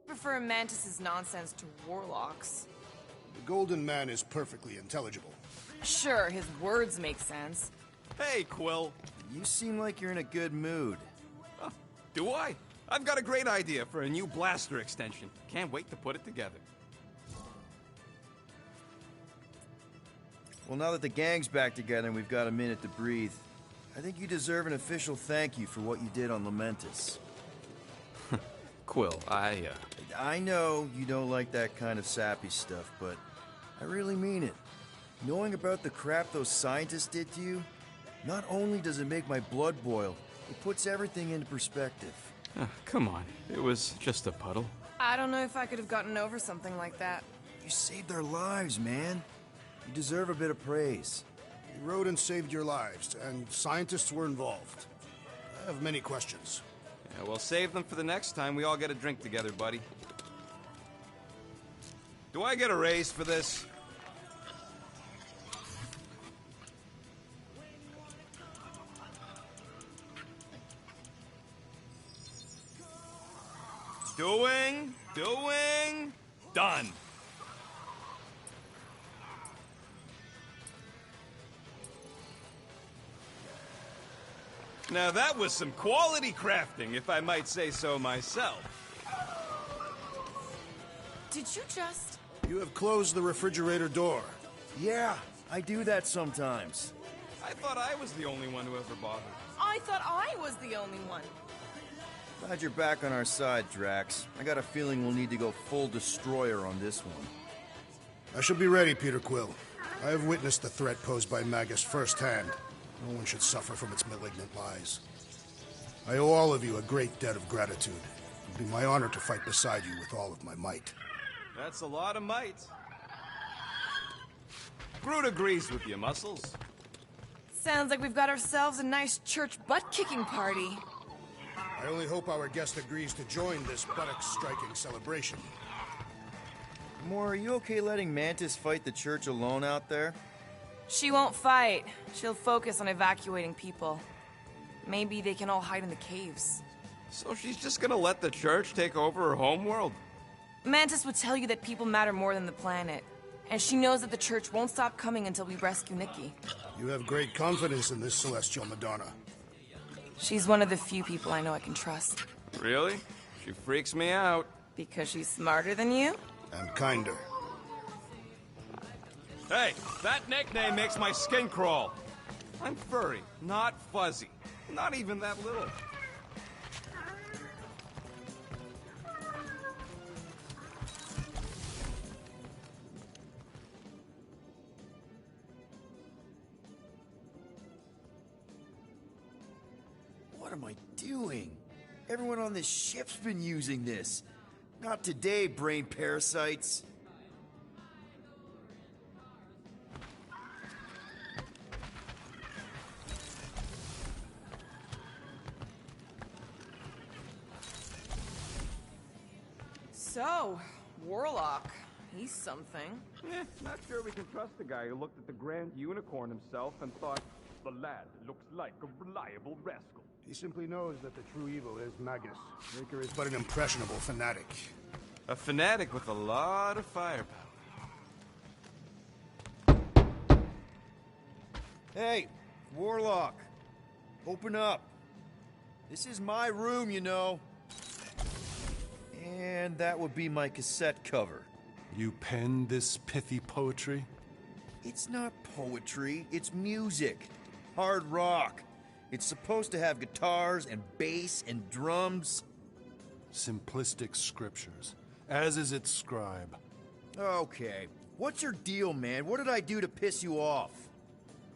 Prefer Mantis's nonsense to Warlock's. The Golden Man is perfectly intelligible. Sure, his words make sense. Hey, Quill. You seem like you're in a good mood. Do I? I've got a great idea for a new blaster extension. Can't wait to put it together. Well, now that the gang's back together and we've got a minute to breathe, I think you deserve an official thank you for what you did on Lamentus. Quill, I know you don't like that kind of sappy stuff, but I really mean it. Knowing about the crap those scientists did to you, not only does it make my blood boil, it puts everything into perspective. come on. It was just a puddle. I don't know if I could have gotten over something like that. You saved their lives, man. You deserve a bit of praise. You rode and saved your lives, and scientists were involved. I have many questions. Yeah, we'll save them for the next time we all get a drink together, buddy. Do I get a raise for this? Doing, done. Now that was some quality crafting, if I might say so myself. Did you just... You have closed the refrigerator door. Yeah, I do that sometimes. I thought I was the only one who ever bothered. I thought I was the only one. Glad you're back on our side, Drax. I got a feeling we'll need to go full destroyer on this one. I shall be ready, Peter Quill. I have witnessed the threat posed by Magus firsthand. No one should suffer from its malignant lies. I owe all of you a great debt of gratitude. It will be my honor to fight beside you with all of my might. That's a lot of might. Groot agrees with you, Muscles. Sounds like we've got ourselves a nice church butt-kicking party. I only hope our guest agrees to join this buttock-striking celebration. Moore, are you okay letting Mantis fight the church alone out there? She won't fight. She'll focus on evacuating people. Maybe they can all hide in the caves. So she's just gonna let the church take over her homeworld? Mantis would tell you that people matter more than the planet. And she knows that the church won't stop coming until we rescue Nikki. You have great confidence in this celestial Madonna. She's one of the few people I know I can trust. Really? She freaks me out. Because she's smarter than you? And kinder. Hey, that nickname makes my skin crawl. I'm furry, not fuzzy. Not even that little. What am I doing? Everyone on this ship's been using this. Not today, brain parasites. So, Warlock. He's something. Not sure we can trust the guy who looked at the Grand Unicorn himself and thought, the lad looks like a reliable rascal. He simply knows that the true evil is Magus. Raker is but an impressionable fanatic. A fanatic with a lot of firepower. Hey, Warlock. Open up. This is my room, you know. And that would be my cassette cover. You penned this pithy poetry? It's not poetry, it's music. Hard rock. It's supposed to have guitars and bass and drums. Simplistic scriptures, as is its scribe. Okay. What's your deal, man? What did I do to piss you off?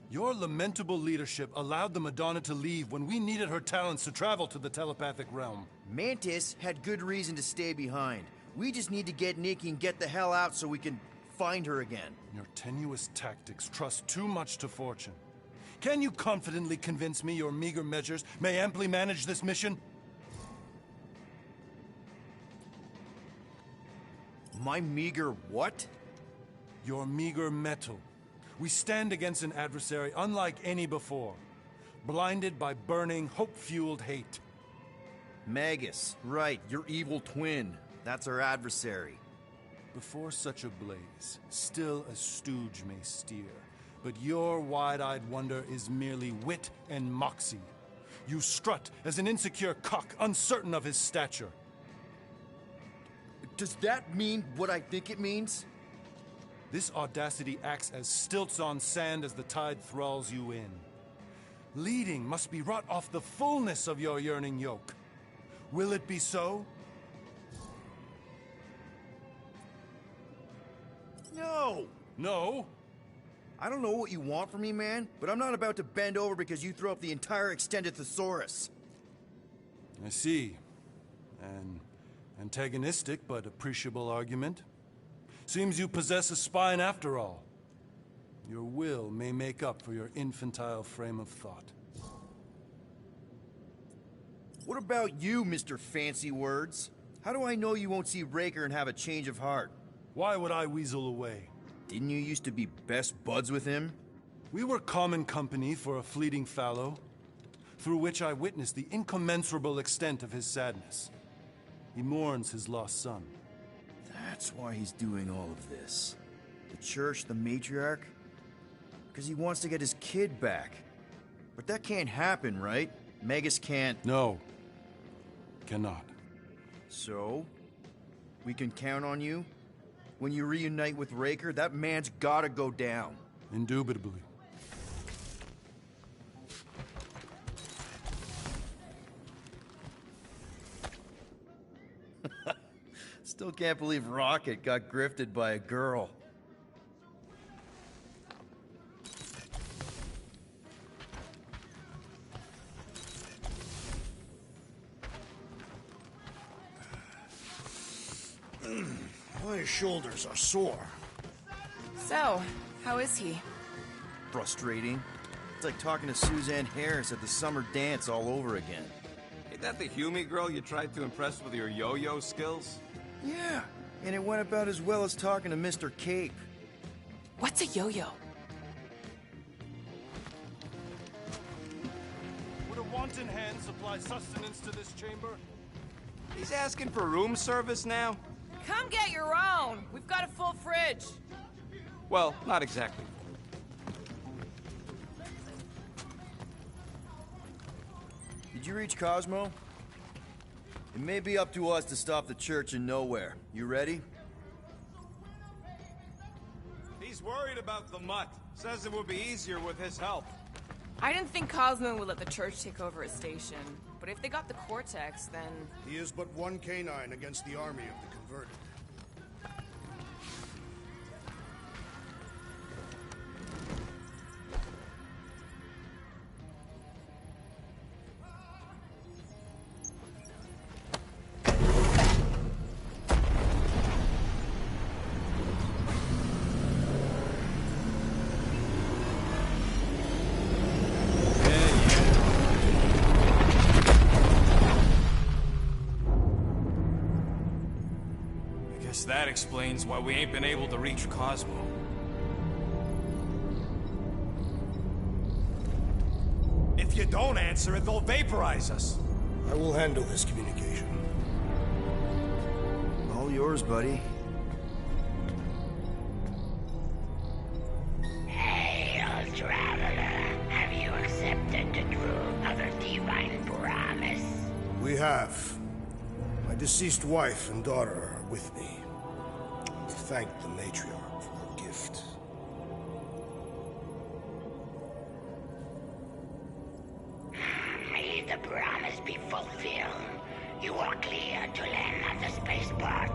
Your lamentable leadership allowed the Madonna to leave when we needed her talents to travel to the telepathic realm. Mantis had good reason to stay behind. We just need to get Nikki and get the hell out so we can find her again. Your tenuous tactics trust too much to fortune. Can you confidently convince me your meager measures may amply manage this mission? My meager what? Your meager metal. We stand against an adversary unlike any before, blinded by burning, hope-fueled hate. Magus, right, your evil twin. That's our adversary. Before such a blaze, still a stooge may steer. But your wide-eyed wonder is merely wit and moxie. You strut as an insecure cock, uncertain of his stature. Does that mean what I think it means? This audacity acts as stilts on sand as the tide thralls you in. Leading must be wrought off the fullness of your yearning yoke. Will it be so? No! No? I don't know what you want from me, man, but I'm not about to bend over because you throw up the entire extended thesaurus. I see. An antagonistic but appreciable argument. Seems you possess a spine after all. Your will may make up for your infantile frame of thought. What about you, Mr. Fancy Words? How do I know you won't see Raker and have a change of heart? Why would I weasel away? Didn't you used to be best buds with him? We were common company for a fleeting fallow, through which I witnessed the incommensurable extent of his sadness. He mourns his lost son. That's why he's doing all of this. The church, the matriarch? Because he wants to get his kid back. But that can't happen, right? Magus can't... No. Cannot. So? We can count on you? When you reunite with Raker, that man's gotta go down. Indubitably. Still can't believe Rocket got grifted by a girl. My shoulders are sore. So, how is he? Frustrating. It's like talking to Suzanne Harris at the summer dance all over again. Ain't that the Hume girl you tried to impress with your yo-yo skills? Yeah, and it went about as well as talking to Mr. Cape. What's a yo-yo? Would a wanton hand supply sustenance to this chamber? He's asking for room service now? Come get your own! We've got a full fridge! Well, not exactly. Did you reach Cosmo? It may be up to us to stop the church in nowhere. You ready? He's worried about the mutt. Says it would be easier with his help. I didn't think Cosmo would let the church take over a station, but if they got the Cortex, then... He is but one canine against the army of the converted. That explains why we ain't been able to reach Cosmo. If you don't answer it, they'll vaporize us. I will handle this communication. All yours, buddy. Hail, traveler. Have you accepted the truth of a divine promise? We have. My deceased wife and daughter are with me. Thank the matriarch for her gift. May the promise be fulfilled. You are clear to land on the spaceport.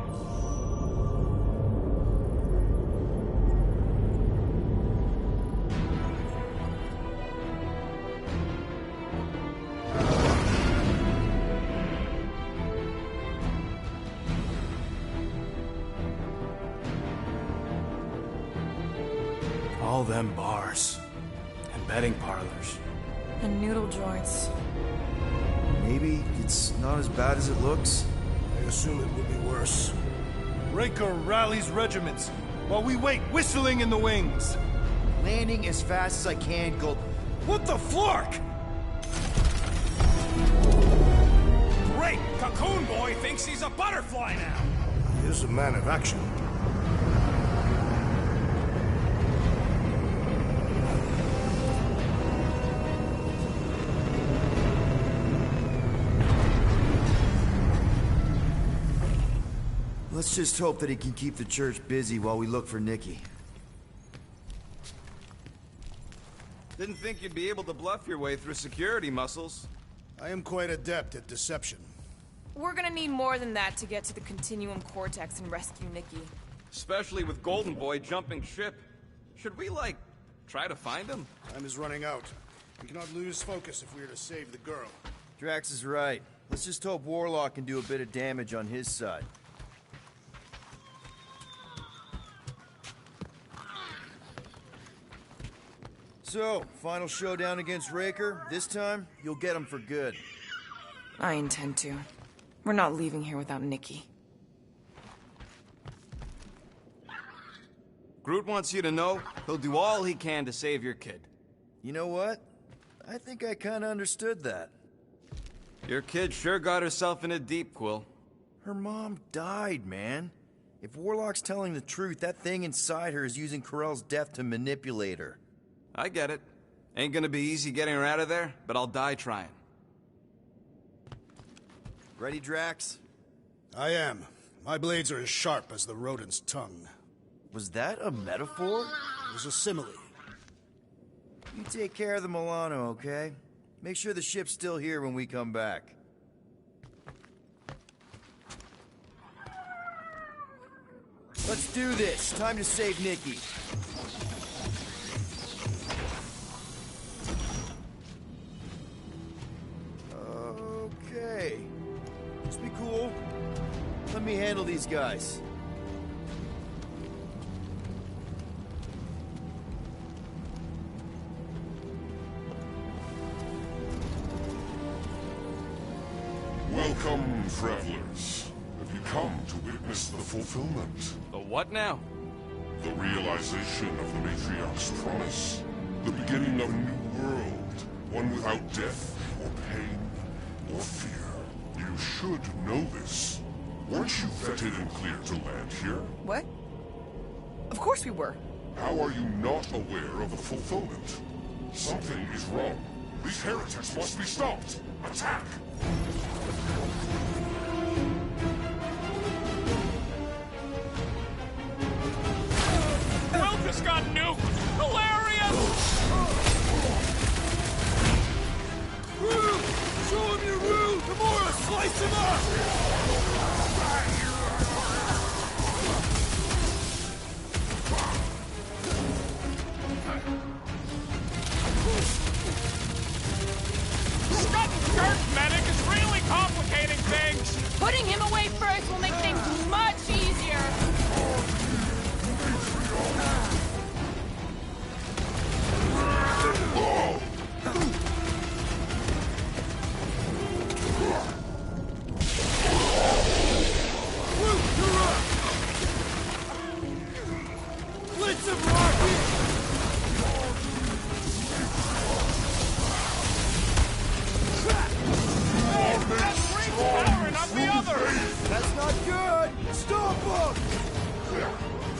All them bars. And betting parlors. And noodle joints. Maybe it's not as bad as it looks. I assume it will be worse. Raker rallies regiments, while we wait whistling in the wings. Landing as fast as I can, go... What the flark? Great! Cocoon Boy thinks he's a butterfly now! is a man of action. Let's just hope that he can keep the church busy while we look for Nikki. Didn't think you'd be able to bluff your way through security muscles. I am quite adept at deception. We're gonna need more than that to get to the Continuum Cortex and rescue Nikki. Especially with Golden Boy jumping ship. Should we, like, try to find him? Time is running out. We cannot lose focus if we are to save the girl. Drax is right. Let's just hope Warlock can do a bit of damage on his side. So, final showdown against Raker. This time, you'll get him for good. I intend to. We're not leaving here without Nikki. Groot wants you to know he'll do all he can to save your kid. You know what? I think I kinda understood that. Your kid sure got herself in a deep, Quill. Her mom died, man. If Warlock's telling the truth, that thing inside her is using Corell's death to manipulate her. I get it. Ain't gonna be easy getting her out of there, but I'll die trying. Ready, Drax? I am. My blades are as sharp as the rodent's tongue. Was that a metaphor? It was a simile. You take care of the Milano, okay? Make sure the ship's still here when we come back. Let's do this. Time to save Nikki. Okay. Just be cool. Let me handle these guys. Welcome, travelers. Have you come to witness the fulfillment? The what now? The realization of the Matriarch's promise. The beginning of a new world. One without death, or pain, or fear. You should know this. Weren't you vetted and cleared to land here? What? Of course we were. How are you not aware of the fulfillment? Something is wrong. These heretics must be stopped. Attack! Will just got nuked! Hilarious! Show him your rule! Gamora, slice him up! Dirt medic is really complicating things! Putting him away first will make things much easier. Blitz of rocket! That's not good! Stop him!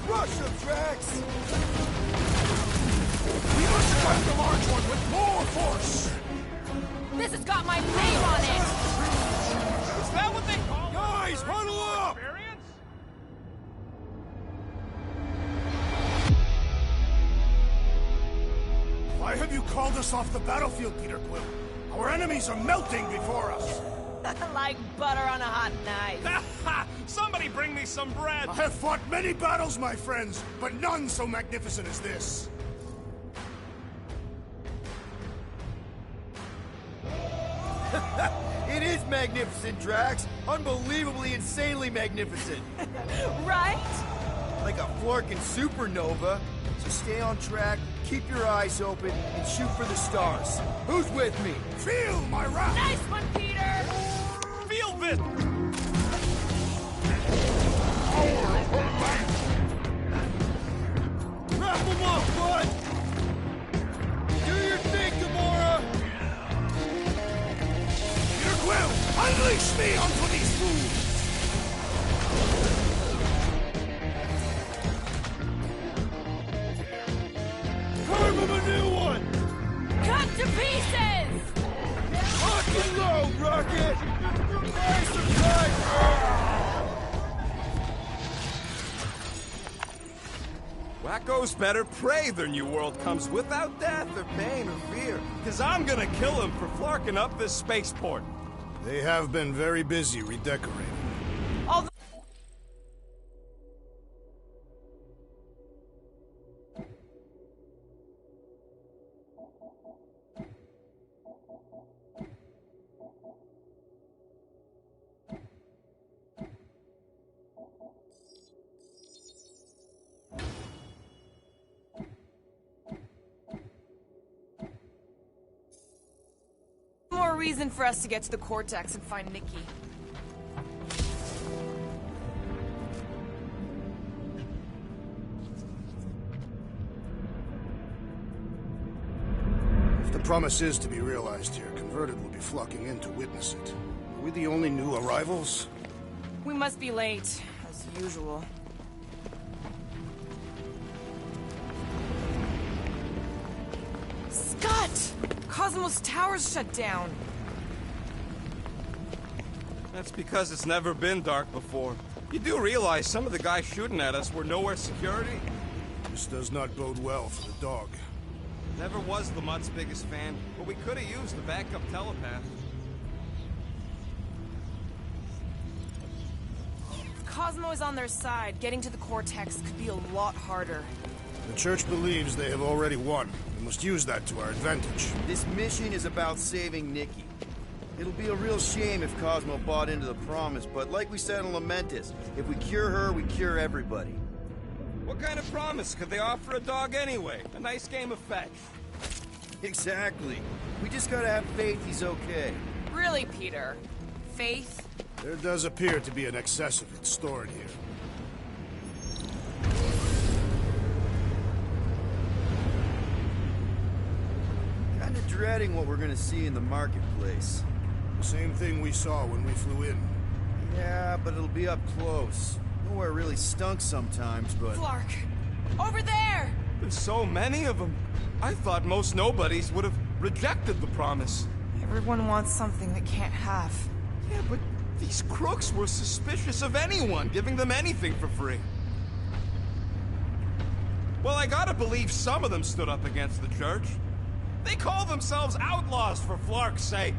Rush him, Drax! We must attack the large one with more force! This has got my name on it! Is that what they call it? Guys, huddle up! Experience? Why have you called us off the battlefield, Peter Quill? Our enemies are melting before us! Like butter on a hot knife. Somebody bring me some bread! I have fought many battles, my friends, but none so magnificent as this. It is magnificent, Drax. Unbelievably, insanely magnificent. Right? Like a florkin' supernova. So stay on track, keep your eyes open, and shoot for the stars. Who's with me? Feel my wrath! Nice one, Peter! Feel this! Wrap him up, bud! Do your thing, Gamora! Peter Quill, unleash me onto these fools! Echoes better pray their new world comes without death or pain or fear, because I'm gonna kill them for flarking up this spaceport. They have been very busy redecorating. Although more reason for us to get to the Cortex and find Nikki. If the promise is to be realized here, converted will be flocking in to witness it. Are we the only new arrivals? We must be late, as usual. Scott! Cosmos Tower's shut down. That's because it's never been dark before. You do realize some of the guys shooting at us were nowhere security? This does not bode well for the dog. Never was the Mutt's biggest fan, but we could have used the backup telepath. If Cosmo is on their side, getting to the Cortex could be a lot harder. The Church believes they have already won. We must use that to our advantage. This mission is about saving Nikki. It'll be a real shame if Cosmo bought into the promise, but like we said in Lamentus, if we cure her, we cure everybody. What kind of promise could they offer a dog anyway? A nice game of fetch. Exactly. We just gotta have faith he's okay. Really, Peter? Faith? There does appear to be an excess of it stored here. Kinda dreading what we're gonna see in the marketplace. The same thing we saw when we flew in. Yeah, but it'll be up close. Nowhere really stunk sometimes, but... Flark! Over there! There's so many of them. I thought most nobodies would have rejected the promise. Everyone wants something they can't have. Yeah, but these crooks were suspicious of anyone giving them anything for free. Well, I gotta believe some of them stood up against the Church. They call themselves outlaws for Flark's sake.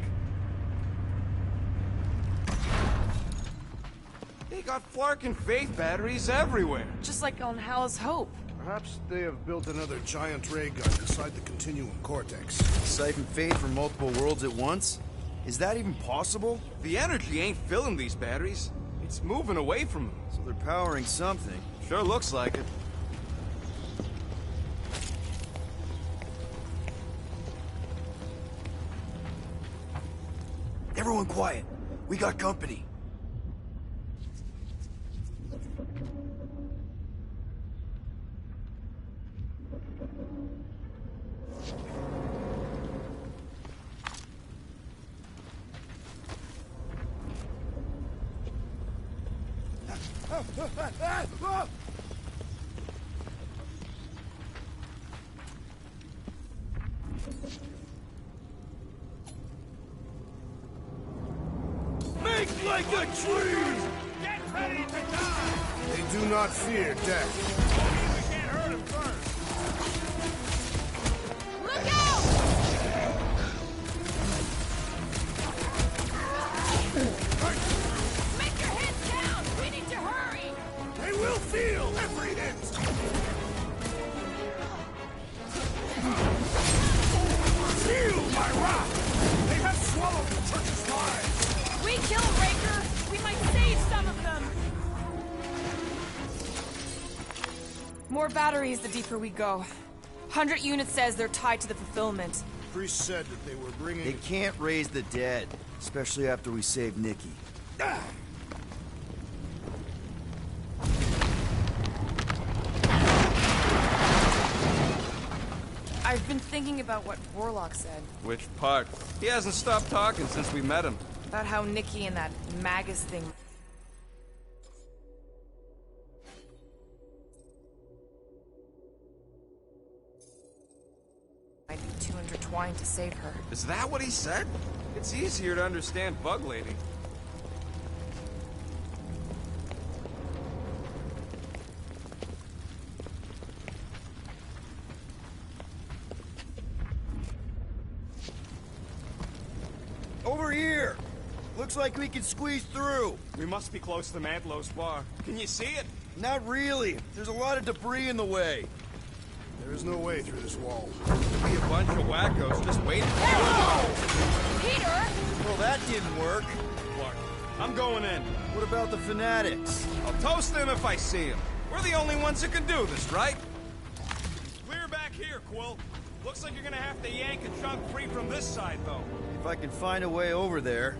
They got Flark and Faith batteries everywhere. Just like on Hal's Hope. Perhaps they have built another giant ray gun inside the Continuum Cortex. Siphon Faith from multiple worlds at once? Is that even possible? The energy ain't filling these batteries. It's moving away from them. So they're powering something. Sure looks like it. Everyone quiet. We got company. Make like a tree! Get ready to die! They do not fear death. We can't hurt him first. Look out! Make your heads down! We need to hurry! They will feel every hit! Feel my wrath! They have swallowed the Church's lives! We kill Raker! We might save some of them! More batteries the deeper we go. 100 units says they're tied to the fulfillment. Priest said that they were bringing... They can't raise the dead, especially after we save Nikki. I've been thinking about what Warlock said. Which part? He hasn't stopped talking since we met him. About how Nikki and that Magus thing... might be too intertwined to save her. Is that what he said? It's easier to understand Bug Lady. Looks like we can squeeze through. We must be close to Mantlo's bar. Can you see it? Not really. There's a lot of debris in the way. There is no way through this wall. Could be a bunch of wackos just waiting. Peter! Well, that didn't work. Clark, I'm going in. What about the fanatics? I'll toast them if I see them. We're the only ones who can do this, right? Clear back here, Quill. Looks like you're gonna have to yank a chunk free from this side, though. If I can find a way over there.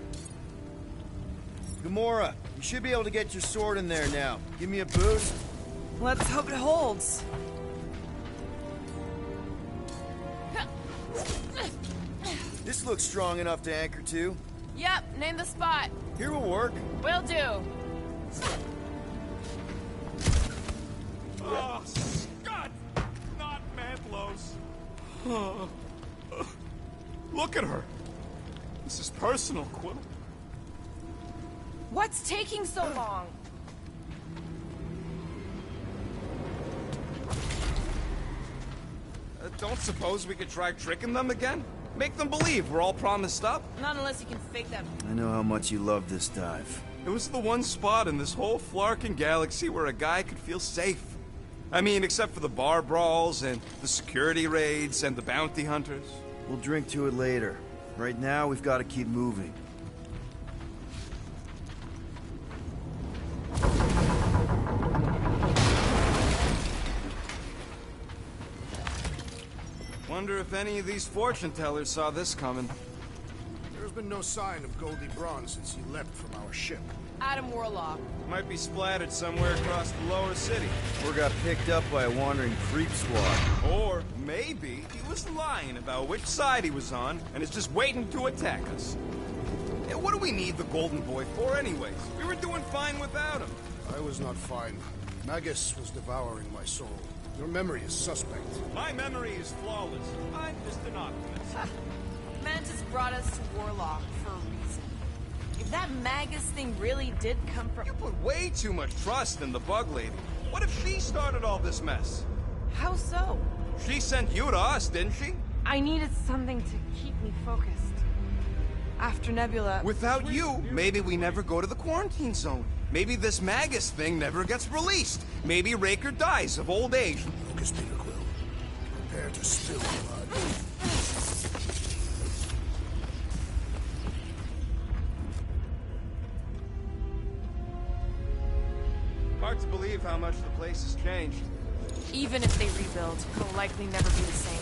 Gamora, you should be able to get your sword in there now. Give me a boost. Let's hope it holds. This looks strong enough to anchor to. Yep, name the spot. Here will work. Will do. Oh, Scott! Not Mantlo's. Look at her. This is personal, Quill. What's taking so long? Don't suppose we could try tricking them again? Make them believe we're all promised up? Not unless you can fake that. I know how much you love this dive. It was the one spot in this whole Flarkin galaxy where a guy could feel safe. I mean, except for the bar brawls and the security raids and the bounty hunters. We'll drink to it later. Right now, we've got to keep moving. Wonder if any of these fortune tellers saw this coming. There's been no sign of Goldie Braun since he left from our ship. Adam Warlock. Might be splattered somewhere across the lower city. Or got picked up by a wandering creep squad. Or maybe he was lying about which side he was on and is just waiting to attack us. And what do we need the Golden Boy for anyways? We were doing fine without him. I was not fine. Magus was devouring my soul. Your memory is suspect. My memory is flawless. I'm just an optimist. Mantis brought us to Warlock for a reason. If that Magus thing really did come from... You put way too much trust in the bug lady. What if she started all this mess? How so? She sent you to us, didn't she? I needed something to keep me focused. After Nebula... Without you, maybe we never go to the quarantine zone. Maybe this Magus thing never gets released. Maybe Raker dies of old age. Focus, Peter Quill. Prepare to spill blood. Hard to believe how much the place has changed. Even if they rebuild, it'll likely never be the same.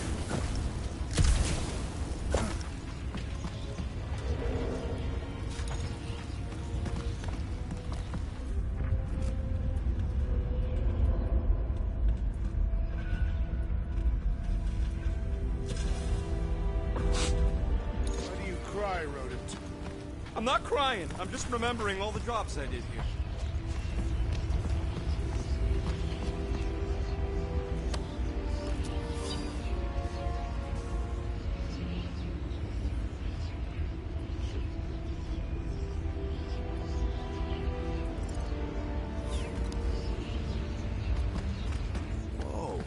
I'm not crying. I'm just remembering all the jobs I did here. Whoa.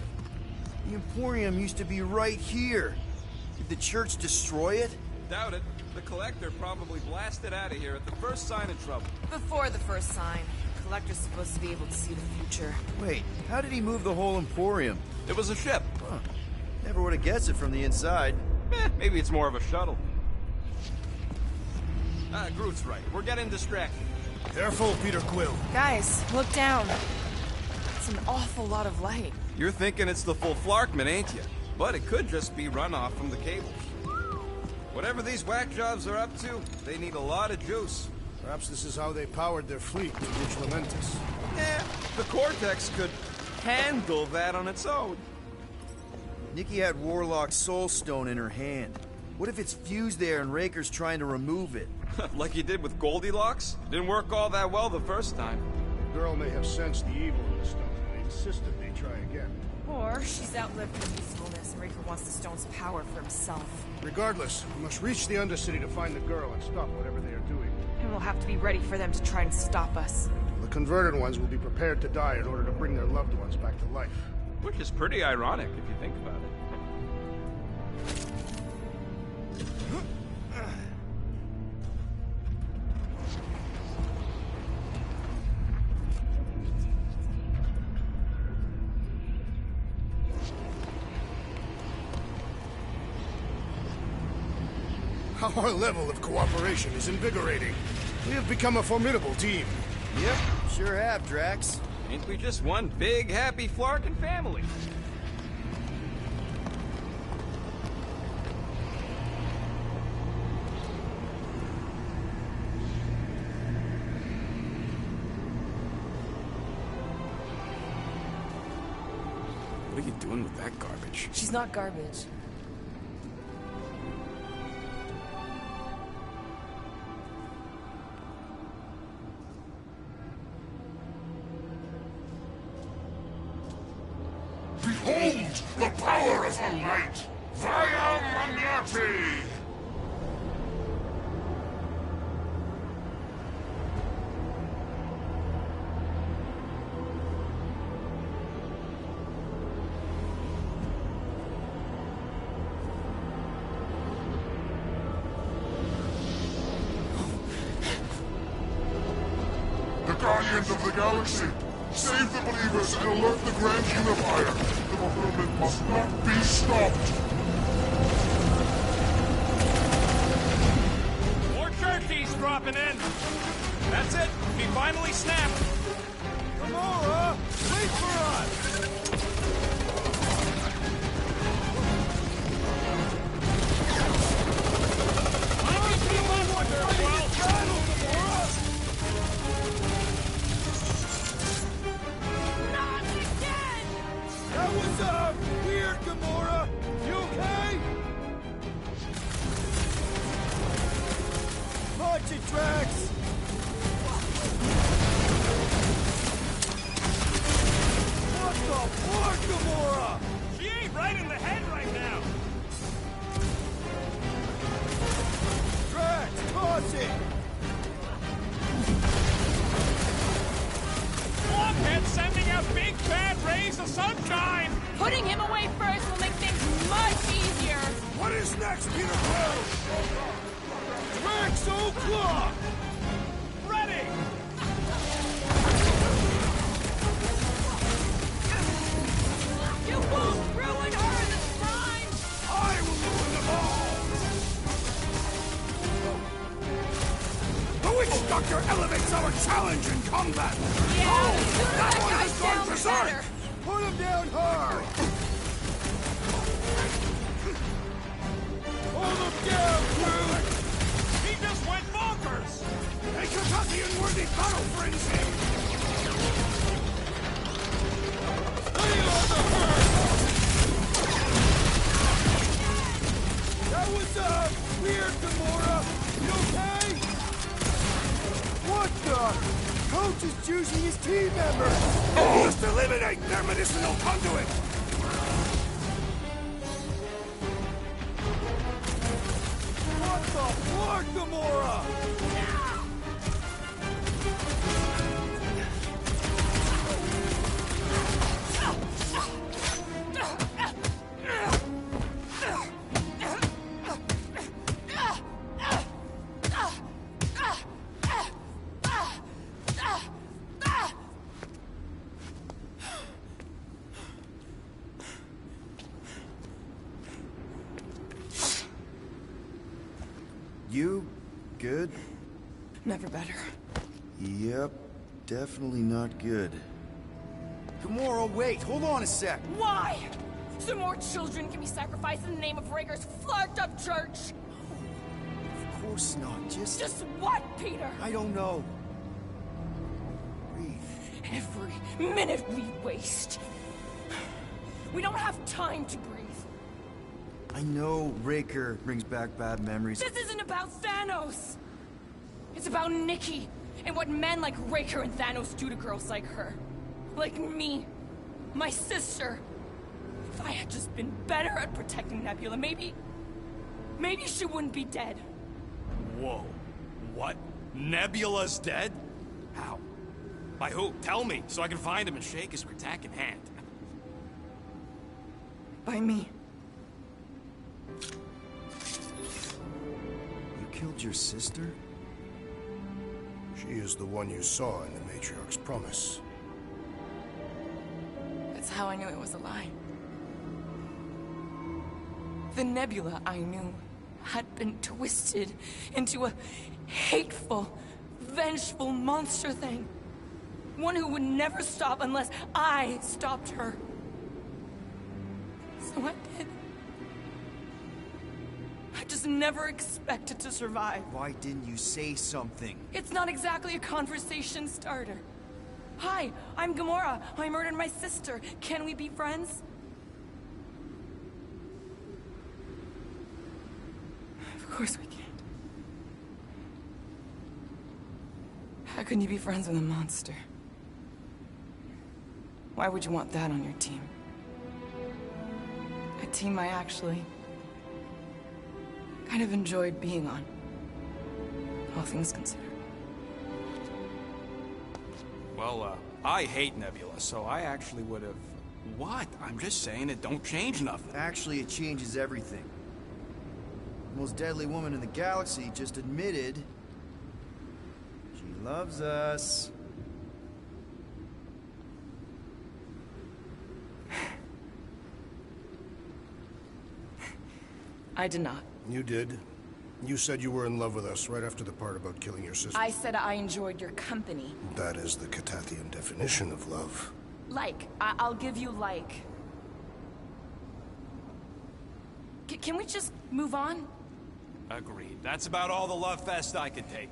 The Emporium used to be right here. Did the church destroy it? Doubt it. The Collector probably blasted out of here at the first sign of trouble. Before the first sign. Collector's supposed to be able to see the future. Wait, how did he move the whole Emporium? It was a ship. Huh. Never would have guessed it from the inside. Maybe it's more of a shuttle. Groot's right. We're getting distracted. Careful, Peter Quill. Guys, look down. It's an awful lot of light. You're thinking it's the full Flarkman, ain't you? But it could just be runoff from the cables. Whatever these whack jobs are up to, they need a lot of juice. Perhaps this is how they powered their fleet to reach Lamentus. Yeah, the Cortex could handle that on its own. Nikki had Warlock's Soul Stone in her hand. What if it's fused there and Raker's trying to remove it? Like he did with Goldilocks? Didn't work all that well the first time. The girl may have sensed the evil in the stone, and insisted they try again. Or she's outlived her usefulness and Raker wants the stone's power for himself. Regardless, we must reach the Undercity to find the girl and stop whatever they are doing. And we'll have to be ready for them to try and stop us. The converted ones will be prepared to die in order to bring their loved ones back to life. Which is pretty ironic if you think about it. Our level of cooperation is invigorating. We have become a formidable team. Yep, sure have, Drax. Ain't we just one big, happy Flarkin family? What are you doing with that garbage? She's not garbage. Behold the power of the light! Via Magnati! The Guardians of the Galaxy! Save the believers and alert the Grand Unifier! The fulfillment must not be stopped! More turkeys dropping in! That's it! We finally snapped! Gamora! Wait for us! Weird, Gamora! You okay? Punch it, Drax! What the fuck, Gamora? She ain't right in the head right now! Drax, toss it! Blockhead sending out big bad rays of sunshine! Putting him away first will make things much easier. What is next, Peter Quill? Drax O'Clock! Ready! You won't ruin her this time! I will ruin them all! The Witch Doctor elevates our challenge in combat! Yeah, That one has gone down berserk! better. Put him down hard! Hold him down, Groot! He just went bonkers! A Kentuckian-worthy battle frenzy! Lay on the hurt! That was, weird, Gamora! You okay? What the? Coach is choosing his team members! Just eliminate their medicinal conduit! What the fuck, Gamora? You good? Never better. Yep, definitely not good. Gamora, wait! Hold on a sec! Why? So more children can be sacrificed in the name of Rager's flarked up church? Of course not, Just what, Peter? I don't know. Breathe. Every minute we waste. We don't have time to breathe. I know Raker brings back bad memories. This isn't about Thanos. It's about Nikki and what men like Raker and Thanos do to girls like her. Like me. My sister. If I had just been better at protecting Nebula, maybe she wouldn't be dead. Whoa. What? Nebula's dead? How? By who? Tell me, so I can find him and shake his Ritak in hand. By me. You killed your sister? She is the one you saw in the Matriarch's promise. That's how I knew it was a lie. The Nebula I knew had been twisted into a hateful, vengeful monster thing. One who would never stop unless I stopped her. So I did. I just never expected to survive. Why didn't you say something? It's not exactly a conversation starter. Hi, I'm Gamora. I murdered my sister. Can we be friends? Of course we can't. How can you be friends with a monster? Why would you want that on your team? A team I actually kind of enjoyed being on, all things considered. Well, I hate Nebula, so I actually would have... What? I'm just saying it don't change nothing. Actually, it changes everything. The most deadly woman in the galaxy just admitted she loves us. I did not. You did. You said you were in love with us right after the part about killing your sister. I said I enjoyed your company. That is the Catathian definition of love. Like. I'll give you like. Can we just move on? Agreed. That's about all the love fest I could take.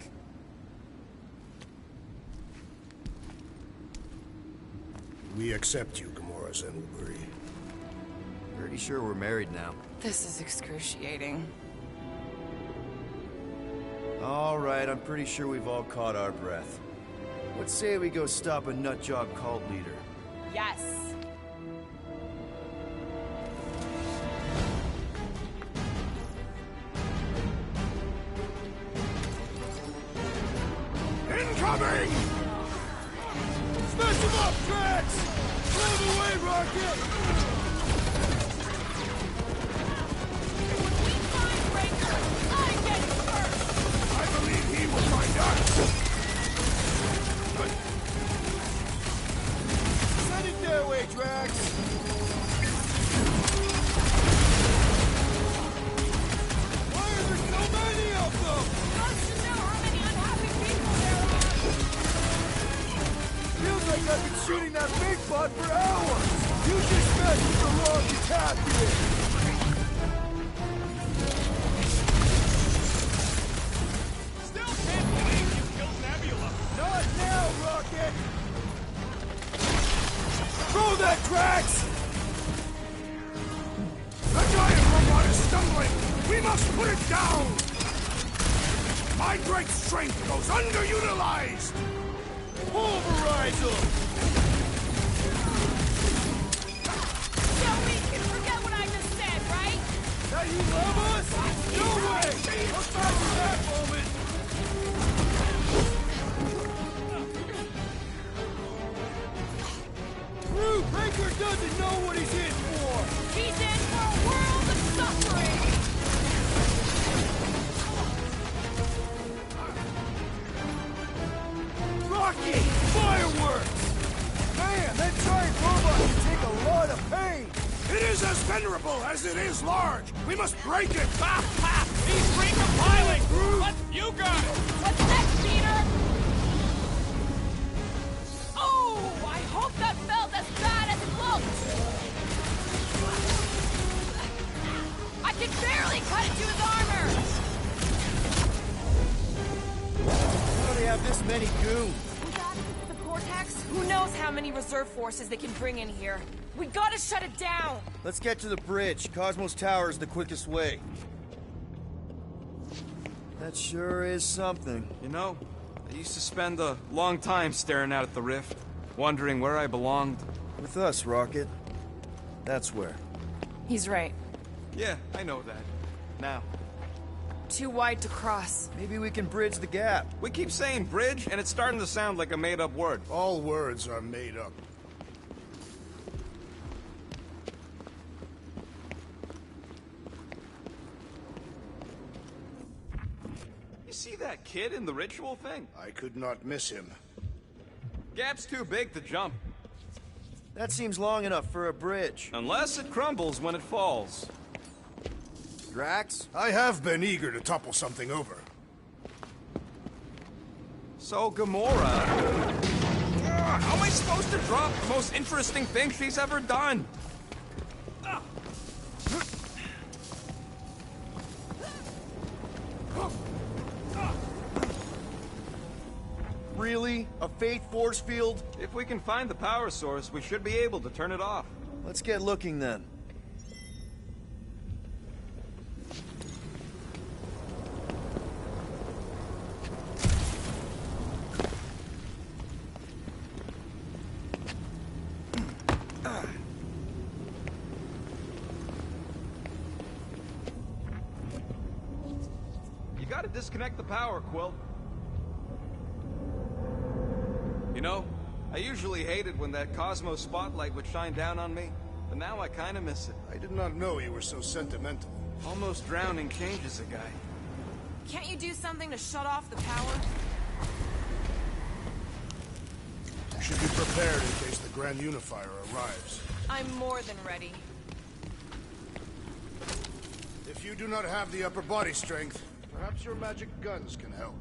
We accept you, Gamora Zenwalbury. Pretty sure we're married now. This is excruciating. All right, I'm pretty sure we've all caught our breath. Let's say we go stop a nutjob cult leader. Yes. Incoming! Smash him up, Drax! Move away, Rocket! We find Breaker. I get it first. I believe he will find us! Send it their way, Drax! Why are there so many of them? Goes to know how many unhappy people there are. Feels like I've been shooting that big butt for hours! You just messed with the wrong Catathian! Still can't believe you killed Nebula. Not now, Rocket! Throw that, Drax! The giant robot is stumbling! We must put it down! My great strength goes underutilized! Pulverize him! So we can forget what I just said, right? That you love us? No way! Look back to that moment! Groot, Baker doesn't know what he's in for! He's in for a world of suffering. Rocky! Fireworks! Man, that giant robot can take a lot of pain! It is as venerable as it is large! We must break it! Ha ha! He's recompiling! But you got it! What's next, Peter? Oh, I hope that felt as bad as it looked. I can barely cut into his armor. How do they have this many goons? We got the Cortex. Who knows how many reserve forces they can bring in here? We gotta shut it down. Let's get to the bridge. Cosmos Tower is the quickest way. That sure is something. You know, I used to spend a long time staring out at the rift, wondering where I belonged. With us, Rocket. That's where. He's right. Yeah, I know that. Now, Too wide to cross. Maybe we can bridge the gap. we keep saying bridge, and it's starting to sound like a made-up word. All words are made up. You see that kid in the ritual thing? I could not miss him. Gap's too big to jump, That seems long enough for a bridge. unless it crumbles when it falls. Drax? I have been eager to topple something over. So, Gamora... how am I supposed to drop the most interesting thing she's ever done? Really? A Faith force field? If we can find the power source, we should be able to turn it off. Let's get looking then. You gotta disconnect the power, Quill. You know, I usually hated when that Cosmo spotlight would shine down on me, but now I kinda miss it. I did not know you were so sentimental. Almost drowning changes a guy. Can't you do something to shut off the power? You should be prepared in case the Grand Unifier arrives. I'm more than ready. If you do not have the upper body strength, perhaps your magic guns can help.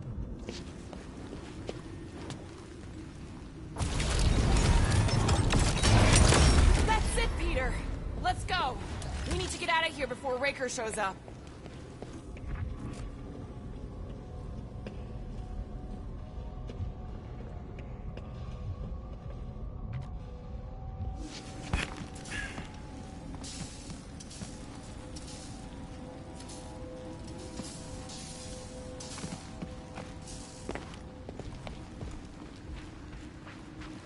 That's it, Peter. Let's go. We need to get out of here before Raker shows up.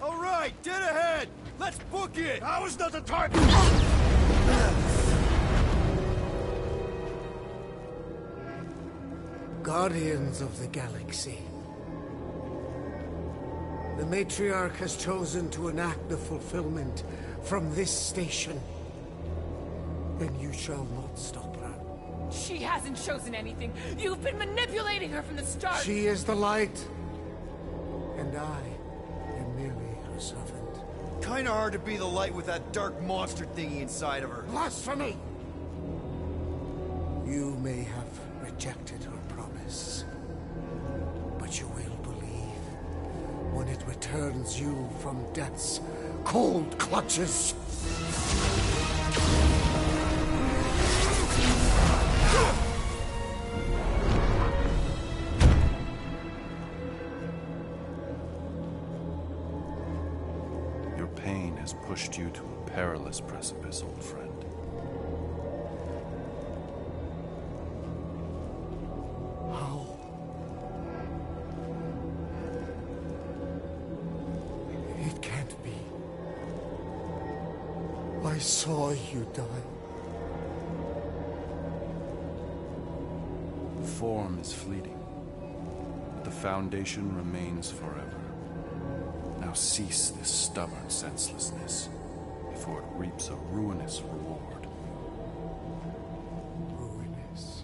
All right, dead ahead! Let's book it! Now is not the time! Guardians of the Galaxy. The Matriarch has chosen to enact the fulfillment from this station. And you shall not stop her. She hasn't chosen anything. You've been manipulating her from the start. She is the light. And I am merely her servant. Kinda hard to be the light with that dark monster thingy inside of her. Blasphemy! You may have rejected her promise, but you will believe when it returns you from death's cold clutches. Your pain has pushed you to a perilous precipice, old friend. How? It can't be. I saw you die. Form is fleeting, but the foundation remains forever. Now cease this stubborn senselessness, before it reaps a ruinous reward. Ruinous.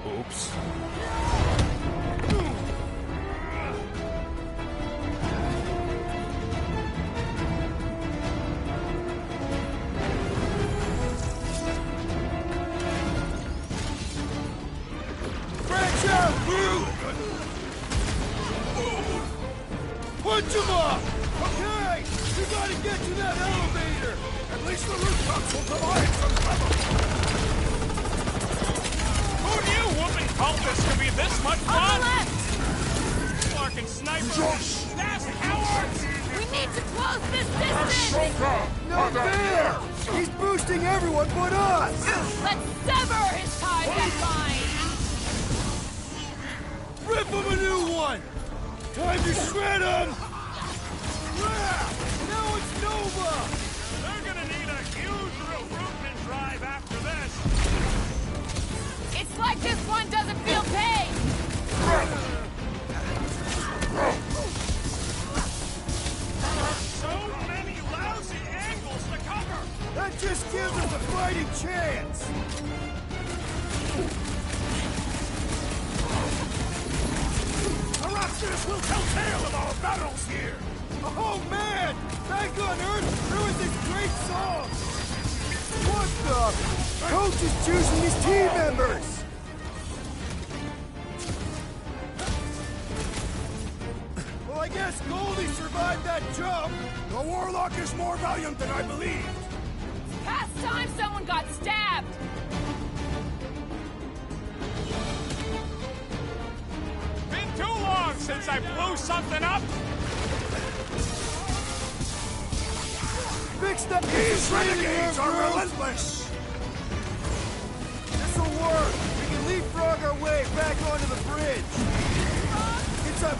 Oops. Punch him up! Okay! We gotta get to that elevator! At least the rooftops will provide some cover! Who knew whooping cultists could be this much On fun? the left! Fucking snipers! That's cowards! We need to close this distance! No fair! He's boosting everyone but us! Let's sever his ties that bind! Rip him a new one! Time to shred him! Now it's Nova! They're gonna need a huge recruitment drive after this! It's like this one doesn't feel pain! So many lousy angles to cover! That just gives us a fighting chance! This will tell tale of our battles here! Oh man! Back on Earth, there was this great song! What the? Coach is choosing his team members! Well, I guess Goldie survived that jump! The Warlock is more valiant than I believed! Past time someone got stabbed! Been too long since I blew something up! Fix that! These renegades are relentless! This'll work! We can leapfrog our way back onto the bridge! It's a...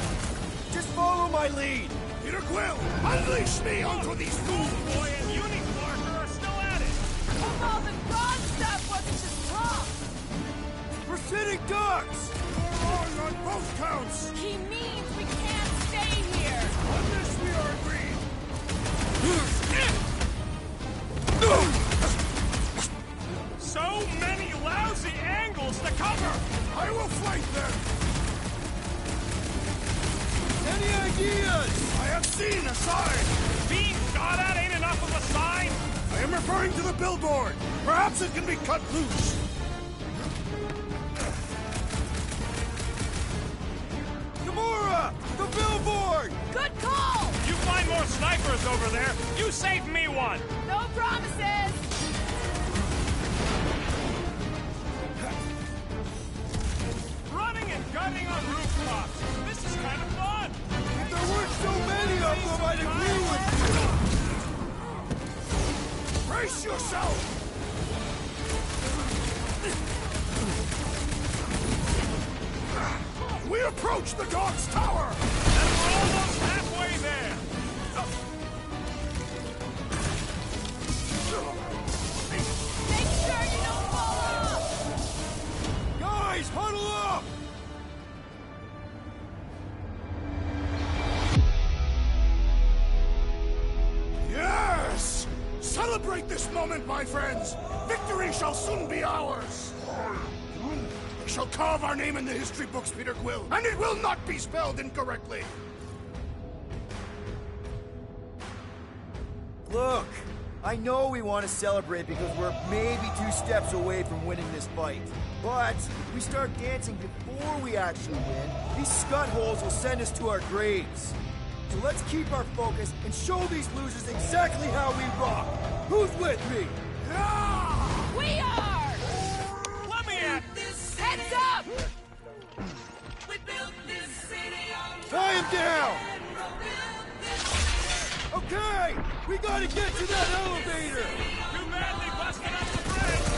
just follow my lead! Peter Quill, unleash me onto these fools! Boy and Unicorn are still at it! Oh, the god stuff wasn't just tough! We're sitting ducks! We're wrong on both counts! He means we can't stay here! On this we are agreed! So many lousy angles to cover! I will flank them! Any ideas? I have seen a sign! Being shot at ain't enough of a sign! I am referring to the billboard! Perhaps it can be cut loose! Gamora! The billboard! Good call! You find more snipers over there! You save me one! No promises! Running and gunning on rooftops! This is kind of fun! If there weren't so many of them, I'd agree with you! Brace yourself! We approach the God's Tower! And we're almost halfway there! Make sure you don't fall off! Guys, huddle up! Yes! Celebrate this moment, my friends! Victory shall soon be ours! We shall carve our name in the history books, Peter Quill, and it will not be spelled incorrectly! Look, I know we want to celebrate because we're maybe 2 steps away from winning this fight. But if we start dancing before we actually win, these scut holes will send us to our graves. So let's keep our focus and show these losers exactly how we rock. Who's with me? We are! Let me at... Heads up! Tie him down! Okay, we gotta get to that elevator! Too bad they busted up the bridge!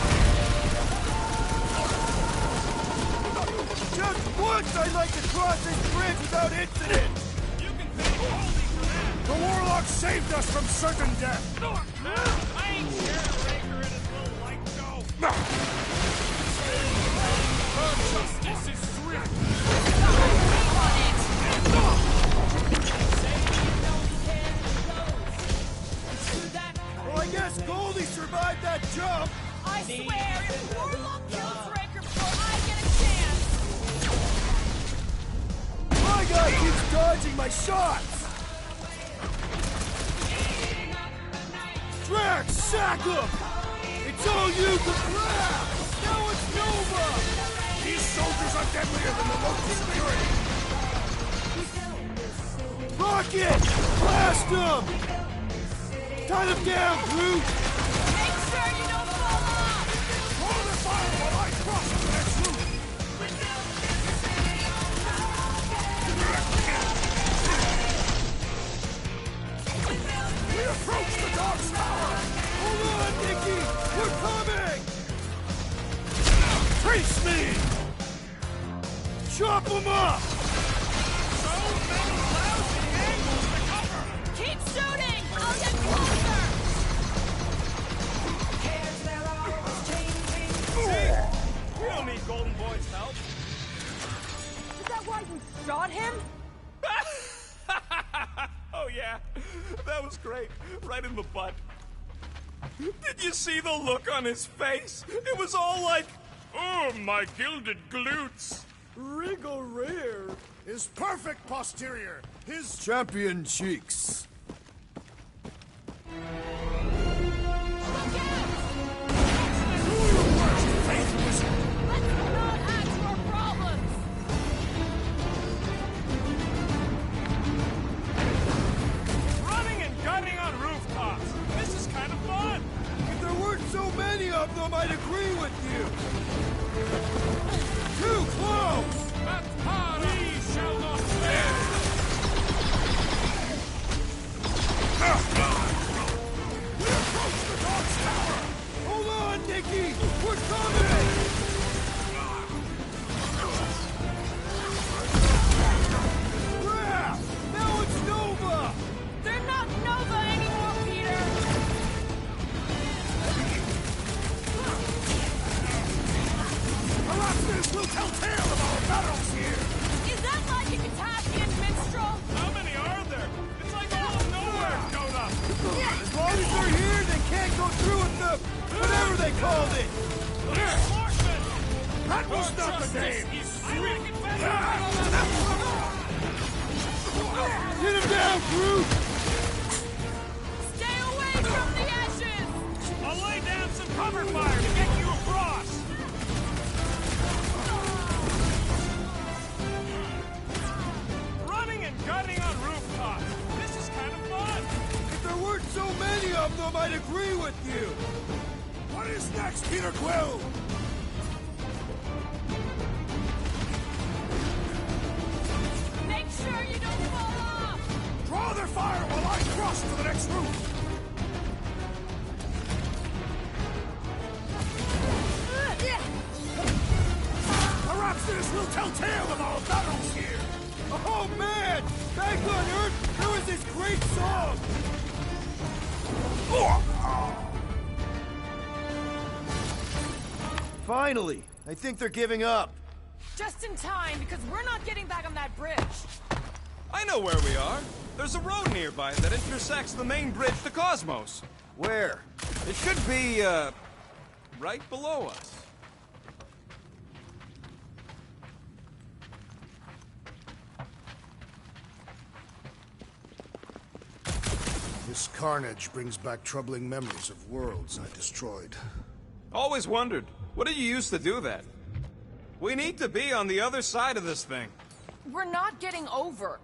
Just once I'd like to cross this bridge without incident! You can thank Goldie for that! The Warlock saved us from certain death! I ain't scared Raker and his little light show! Justice is swift! Well, I guess Goldie survived that jump! I swear, if Warlock kills Raker before I get a chance... My guy keeps dodging my shots! Drax, sack him! It's all you can grab! Now it's Nova! These soldiers are deadlier than the Locust Fury! Rocket! Blast him! Tie them down, Groot! Make sure you don't fall off! Hold the fire while I cross the next route! We approach the Dog's Tower! Hold on, Nicky! We're coming! Trace me! Chop them up! So many lousy angles to cover! Keep shooting! I'll get closer! See? We don't need Golden Boy's help. Is that why you shot him? Oh yeah, that was great. Right in the butt. Did you see the look on his face? It was all like, oh, my gilded glutes. Wriggle rear. His perfect posterior. His champion cheeks. I'd agree with you! Too close! That we shall not live! We approach the Dark's Tower! Hold on, Nicky! We're coming! Crap! Now it's Nova! They're not Nova anymore, Peter! This will tell tale of our battles here! Is that like a Katassian minstrel? How many are there? It's like all of nowhere showed up! As long as they're here, they can't go through with the... whatever they called it! That was not the name! Get him down, Groot! Stay away from the ashes! I'll lay down some cover fire to get you across! Gunning on rooftops. This is kind of fun. If there weren't so many of them, I'd agree with you. What is next, Peter Quill? Make sure you don't fall off! Draw their fire while I cross to the next roof. Perhaps this will tell tale of our battles here. Oh man! Back on Earth, there was this great song! Finally! I think they're giving up. Just in time, because we're not getting back on that bridge. I know where we are. There's a road nearby that intersects the main bridge to Cosmos. Where? It should be, right below us. This carnage brings back troubling memories of worlds I destroyed. Always wondered, what did you use to do that? We need to be on the other side of this thing. We're not getting over.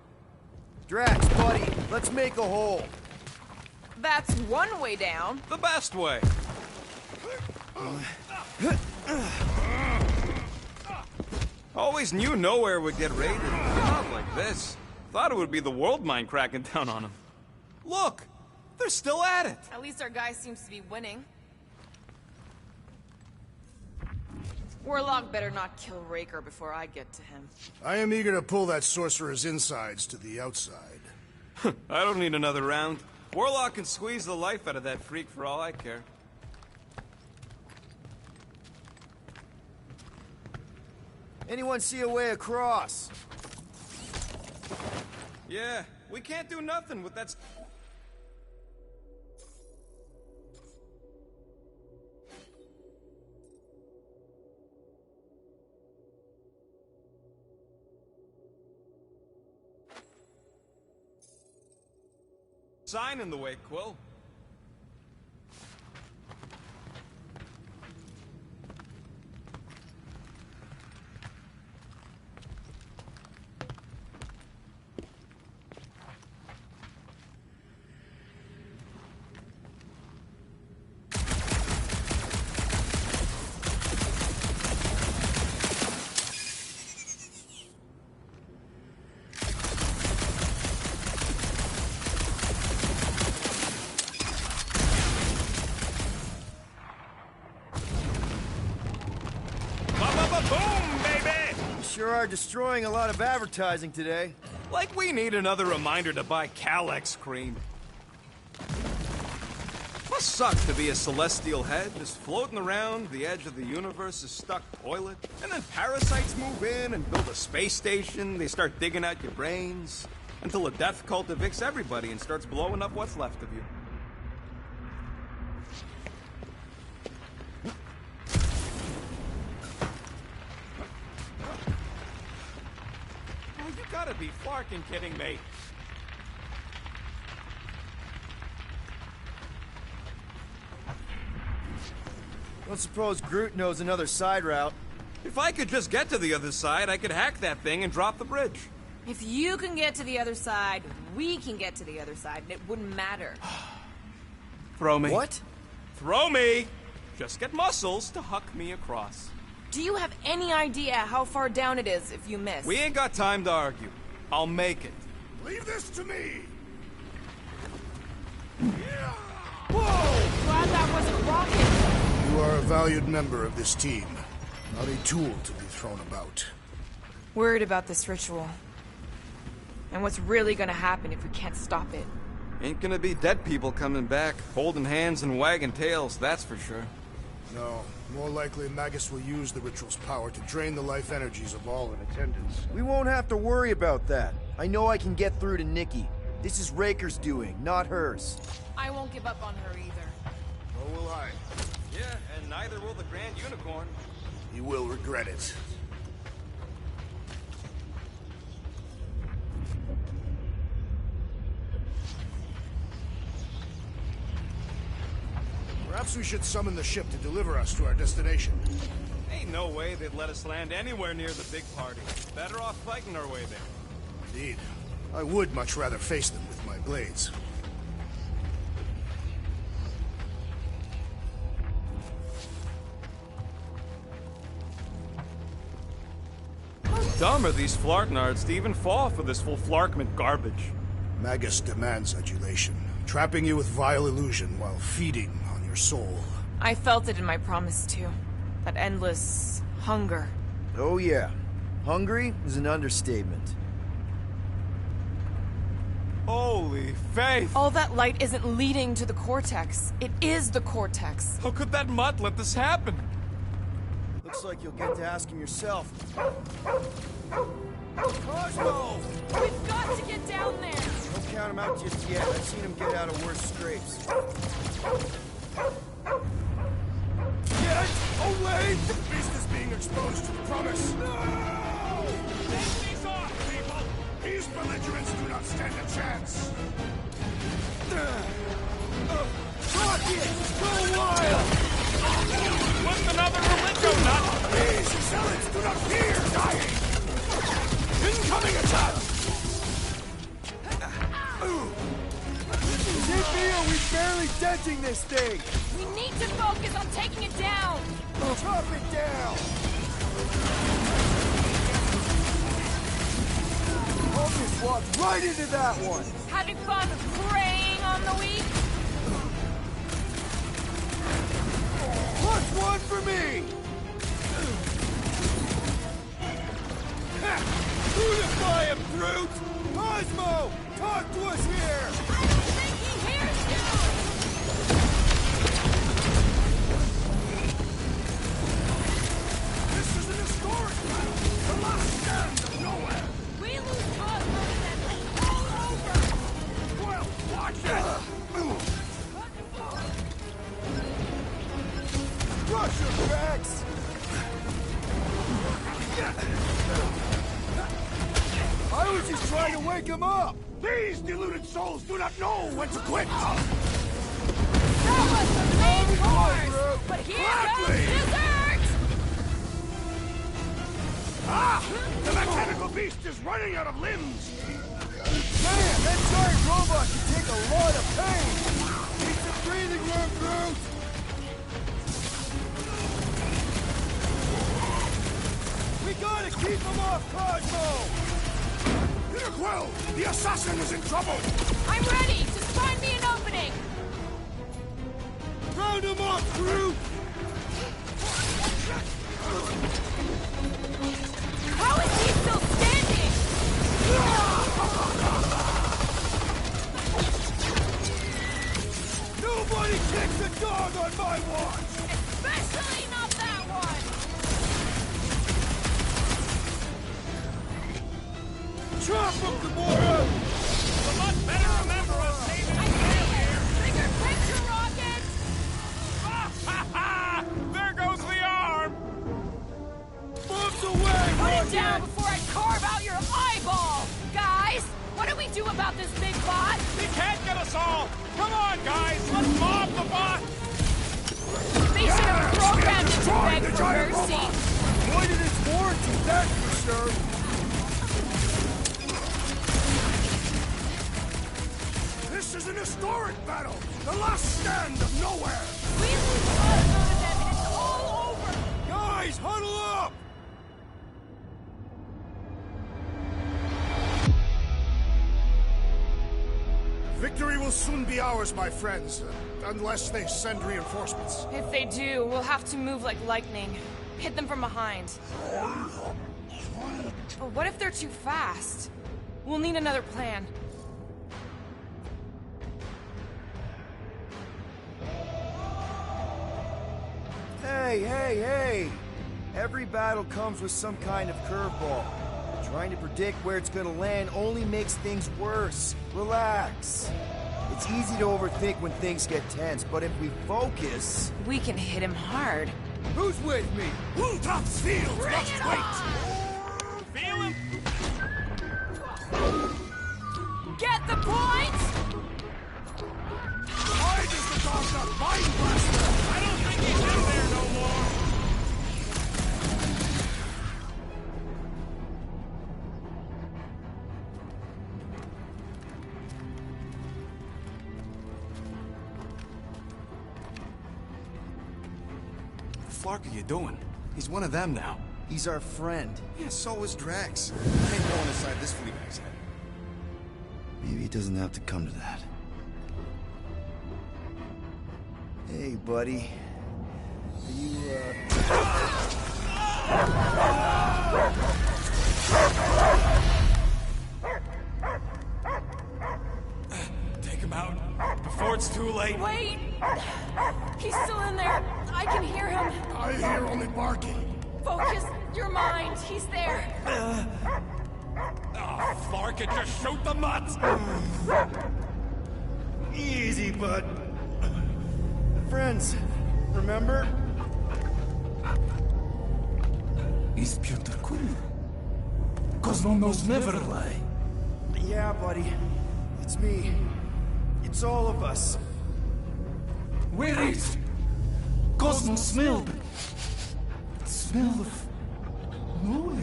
Drax, buddy, let's make a hole. That's one way down. The best way. Always knew nowhere would get raided. Not like this. Thought it would be the world mind cracking down on them. Look! They're still at it! At least our guy seems to be winning. Warlock better not kill Raker before I get to him. I am eager to pull that sorcerer's insides to the outside. I don't need another round. Warlock can squeeze the life out of that freak for all I care. Anyone see a way across? Yeah, we can't do nothing with that... sign in the way, Quill. Sure are destroying a lot of advertising today. Like we need another reminder to buy Calyx cream. Must suck to be a celestial head, just floating around the edge of the universe's stuck toilet. And then parasites move in and build a space station. They start digging out your brains. Until a death cult evicts everybody and starts blowing up what's left of you. be flarkin' kidding me. Don't suppose Groot knows another side route. If I could just get to the other side, I could hack that thing and drop the bridge. If you can get to the other side, we can get to the other side, and it wouldn't matter. Throw me. What? Throw me! Just get muscles to huck me across. Do you have any idea how far down it is if you miss? We ain't got time to argue. I'll make it. Leave this to me! Whoa! Glad that wasn't rocket. You are a valued member of this team, not a tool to be thrown about. Worried about this ritual. And what's really gonna happen if we can't stop it. Ain't gonna be dead people coming back, holding hands and wagging tails, that's for sure. No, more likely Magus will use the ritual's power to drain the life energies of all in attendance. We won't have to worry about that. I know I can get through to Nikki. This is Raker's doing, not hers. I won't give up on her either. Nor will I. Yeah, and neither will the Grand Unicorn. You will regret it. Perhaps we should summon the ship to deliver us to our destination. Ain't no way they'd let us land anywhere near the big party. Better off fighting our way there. Indeed. I would much rather face them with my blades. How dumb are these Flarknards to even fall for this full Flarkment garbage? Magus demands adulation, trapping you with vile illusion while feeding on your soul. I felt it in my promise too. That endless hunger. Oh yeah. Hungry is an understatement. Holy faith! All that light isn't leading to the Cortex. It is the Cortex. How could that mutt let this happen? Looks like you'll get to ask him yourself. Cosmo! We've got to get down there! Don't count him out just yet. I've seen him get out of worse scrapes. Get away! The beast is being exposed to the promise. No! Take these off, people! These belligerents do not stand a chance. Rocket! Go wild! What's another religion, nut? These zealots do not fear dying! Incoming attack! Is it me or are we barely denting this thing? We need to focus on taking it down! Chop it down! Focus walked right into that one! Having fun preying on the weak? Plus one for me! Unify him, Groot! Cosmo! Talk to us here! I don't think he hears you! This is an historic battle! The last stand of nowhere! We lose Cosmo and then it's all over! Well, watch it! Rush your backs! I was just trying to wake him up! These deluded souls do not know when to quit! That was the main course! But here comes Gladly. dessert! Ah! The mechanical beast is running out of limbs! Man, that giant robot can take a lot of pain! Need some breathing room, Groot! We gotta keep him off Cosmo! Peter Quill! The assassin is in trouble! I'm ready! Just find me an opening! Round him up, Groot! How is he still standing? Nobody kicks a dog on my watch! Especially not that one! Chop him, Gamora! A lot better remember us saving I see it! Bigger picture, Rocket! Ha ha! There goes the arm! Moves away, Put Rocket! it down before I carve out your eyeball! about this big bot? He can't get us all! Come on, guys! Let's mob the bot! They should have programmed it to beg for mercy. Voided its warranty, that's for sure. This is an historic battle! The last stand of nowhere! We lose one of them and it's all over! Guys, huddle up! Victory will soon be ours, my friends, unless they send reinforcements. If they do, we'll have to move like lightning. Hit them from behind. But what if they're too fast? We'll need another plan. Hey! Every battle comes with some kind of curveball. Trying to predict where it's gonna land only makes things worse. Relax. It's easy to overthink when things get tense, but if we focus... We can hit him hard. Who's with me? Wultop's field must wait! Feel him? Get the point! Why does the dog not Mind Blaster? I don't think he's in there no more! What the fuck are you doing? He's one of them now. He's our friend. Yeah, so is Drax. I ain't going inside this fleabag's head. Maybe it doesn't have to come to that. Hey, buddy. Are you, Take him out before it's too late. Wait! He's still in there. I can hear him. I hear only barking. Focus your mind. He's there. Oh, Flark it, just shoot the mutts! Easy, bud. Friends, remember? Is Peter Quill? Cosmo knows never lie. Yeah, buddy. It's me. It's all of us. Where is Cosmo smelled? Smell of nowhere.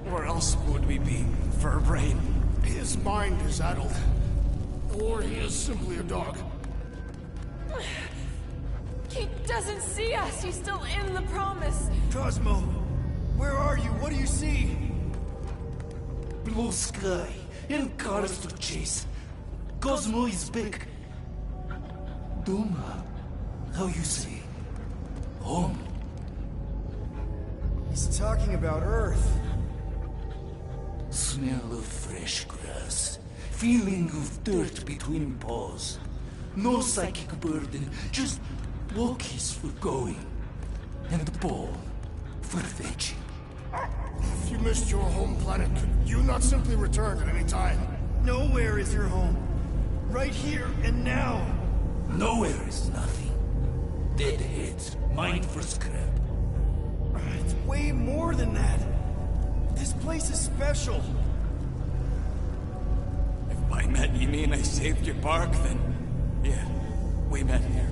Where else would we be, Furbrain? His mind is addled. Or he is simply a dog. He doesn't see us. He's still in the promise. Cosmo, where are you? What do you see? Blue sky and cars to chase. Cosmo is back. Duma, how you say? Home. He's talking about Earth. Smell of fresh grass. Feeling of dirt between paws. No psychic burden, just walkies for going. And the ball for fetching. If you missed your home planet, could you not simply return at any time? Nowhere is your home. Right here and now. Nowhere is nothing. Deadheads, mind for scrap. It's way more than that. This place is special. If by met you mean I saved your bark, then... yeah, we met here.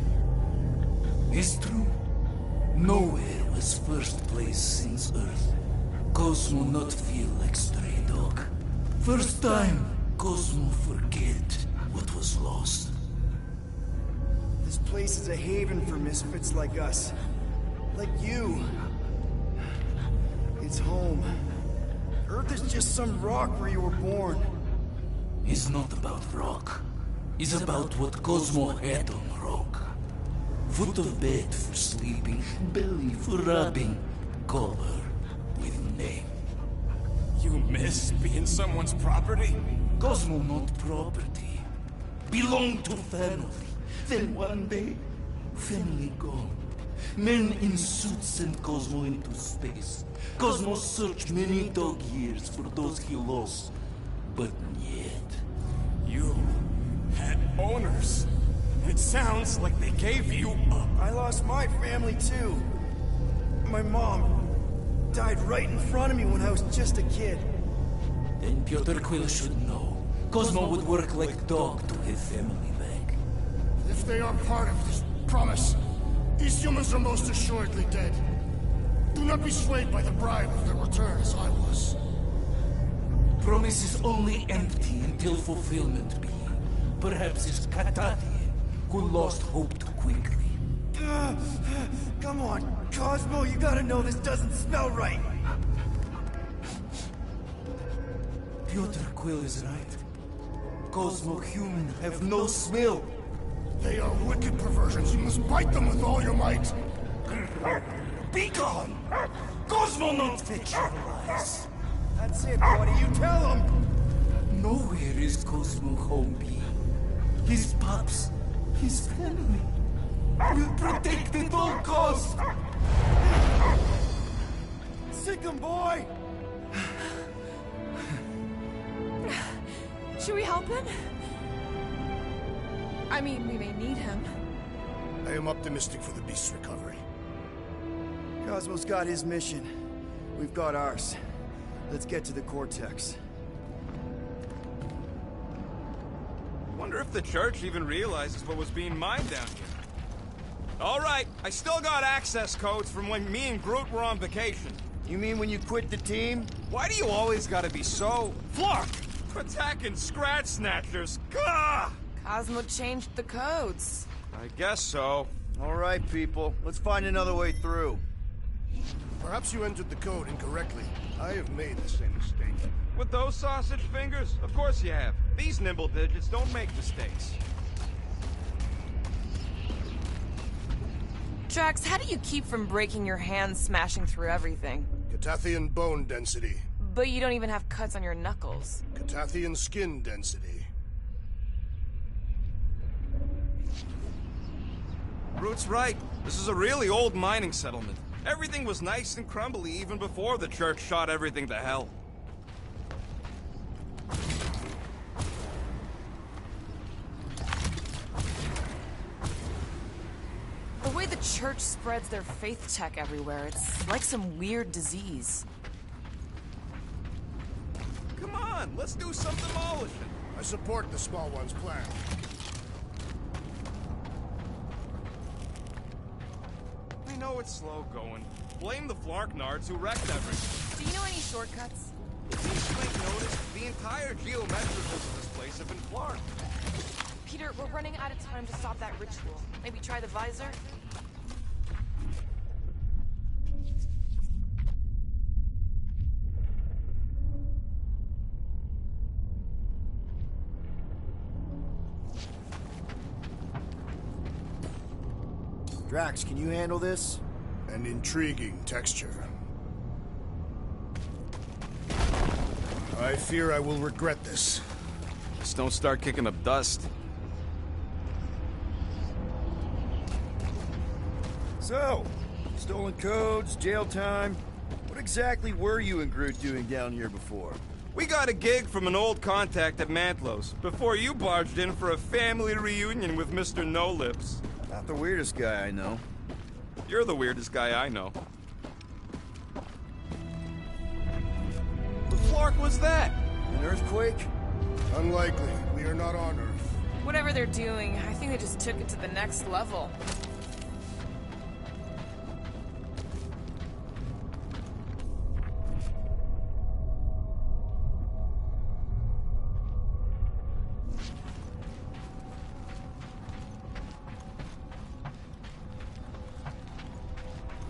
It's true. Nowhere was first place since Earth. Cosmo not feel like stray dog. First time, Cosmo forget what was lost. This place is a haven for misfits like us. Like you. It's home. Earth is just some rock where you were born. It's not about rock. It's about what Cosmo had on rock. Foot of bed for sleeping, belly for rubbing, color with name. You miss being someone's property? Cosmo not property. Belong to family. Then one day, family gone. Men in suits sent Cosmo into space. Cosmo searched many dog years for those he lost. But yet... You had owners. It sounds like they gave you up. I lost my family too. My mom died right in front of me when I was just a kid. Then Peter Quill should know. Cosmo would work like dog to have family back. If they are part of this promise, these humans are most assuredly dead. Do not be swayed by the bribe of their return as I was. Promise is only empty until fulfillment be. Perhaps it's Katati who lost hope too quickly. Come on, Cosmo, you gotta know this doesn't smell right. Piotr Quill is right. Cosmo human have no smell. They are wicked perversions. You must bite them with all your might. Be gone! Cosmo not fetch your lies. That's it, buddy, you tell him! Nowhere is Cosmo home be. His pups, his family, will protect at all costs. Sick him, boy! Should we help him? I mean, we may need him. I am optimistic for the beast's recovery. Cosmo's got his mission. We've got ours. Let's get to the Cortex. Wonder if the church even realizes what was being mined down here. All right, I still got access codes from when me and Groot were on vacation. You mean when you quit the team? Why do you always gotta be so... Flark! Attacking Scratch Snatchers! Gah! Cosmo changed the codes. I guess so. All right, people. Let's find another way through. Perhaps you entered the code incorrectly. I have made the same mistake. With those sausage fingers? Of course you have. These nimble digits don't make mistakes. Drax, how do you keep from breaking your hands smashing through everything? Catathian bone density. But you don't even have cuts on your knuckles. Catathian skin density. Root's right. This is a really old mining settlement. Everything was nice and crumbly even before the church shot everything to hell. The way the church spreads their faith tech everywhere, it's like some weird disease. Come on, let's do some demolishing. I support the small one's plan. I know it's slow going. Blame the Flarknards who wrecked everything. Do you know any shortcuts? In case you ain't noticed, the entire geometricals of this place have been flarked. Peter, we're running out of time to stop that ritual. Maybe try the visor? Drax, can you handle this? An intriguing texture. I fear I will regret this. Just don't start kicking up dust. So, stolen codes, jail time. What exactly were you and Groot doing down here before? We got a gig from an old contact at Mantlo's before you barged in for a family reunion with Mr. No-Lips. Not the weirdest guy I know. You're the weirdest guy I know. The flark was that? An earthquake? Unlikely. We are not on Earth. Whatever they're doing, I think they just took it to the next level.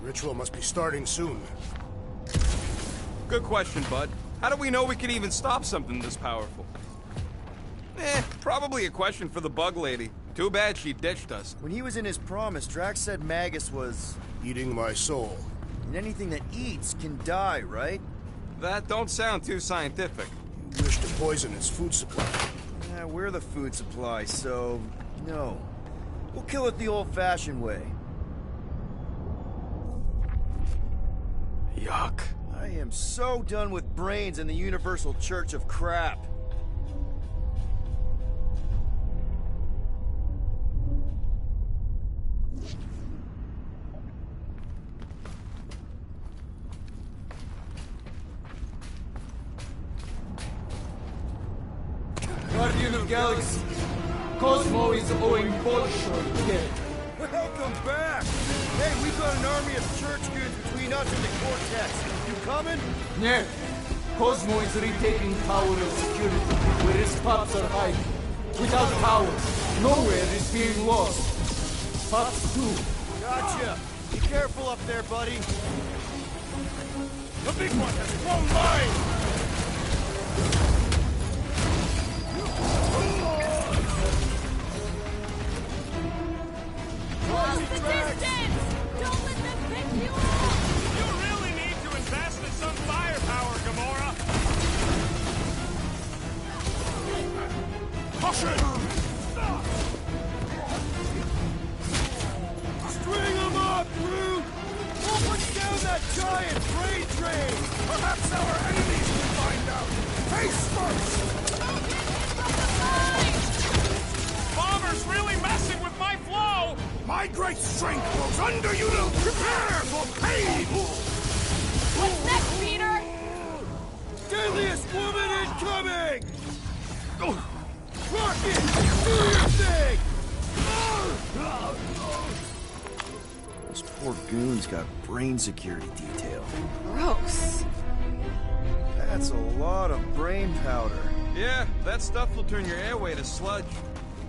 Ritual must be starting soon. Good question, bud. How do we know we can even stop something this powerful? Probably a question for the bug lady. Too bad she ditched us. When he was in his promise, Drax said Magus was... Eating my soul. And anything that eats can die, right? That don't sound too scientific. You wish to poison its food supply. Yeah, we're the food supply, so... no. We'll kill it the old-fashioned way. Yuck. I am so done with brains and the Universal Church of Crap. Guardian of the Galaxy. Cosmo is owing Bolshoi dead. Welcome back! Hey, we've got an army of church goons between us and the Cortex. You coming? Yeah. Cosmo is retaking Tower of Security, where his pups are hiding. Without power, nowhere is being lost. Pups too. Gotcha. Be careful up there, buddy. The big one has thrown mine! Close the distance! Don't let them pick you off! You really need to invest in some firepower, Gamora! Caution! String them up, Groot! We'll put down that giant freight train! Perhaps our enemies can find out! Face first! Don't get hit from the side! Bomber's really messing with my flow! My great strength grows under you to prepare for pain! What's next, Peter? Deadliest woman incoming! Rocket! Do your thing! Those poor goons got brain security detail. Gross. That's a lot of brain powder. Yeah, that stuff will turn your airway to sludge.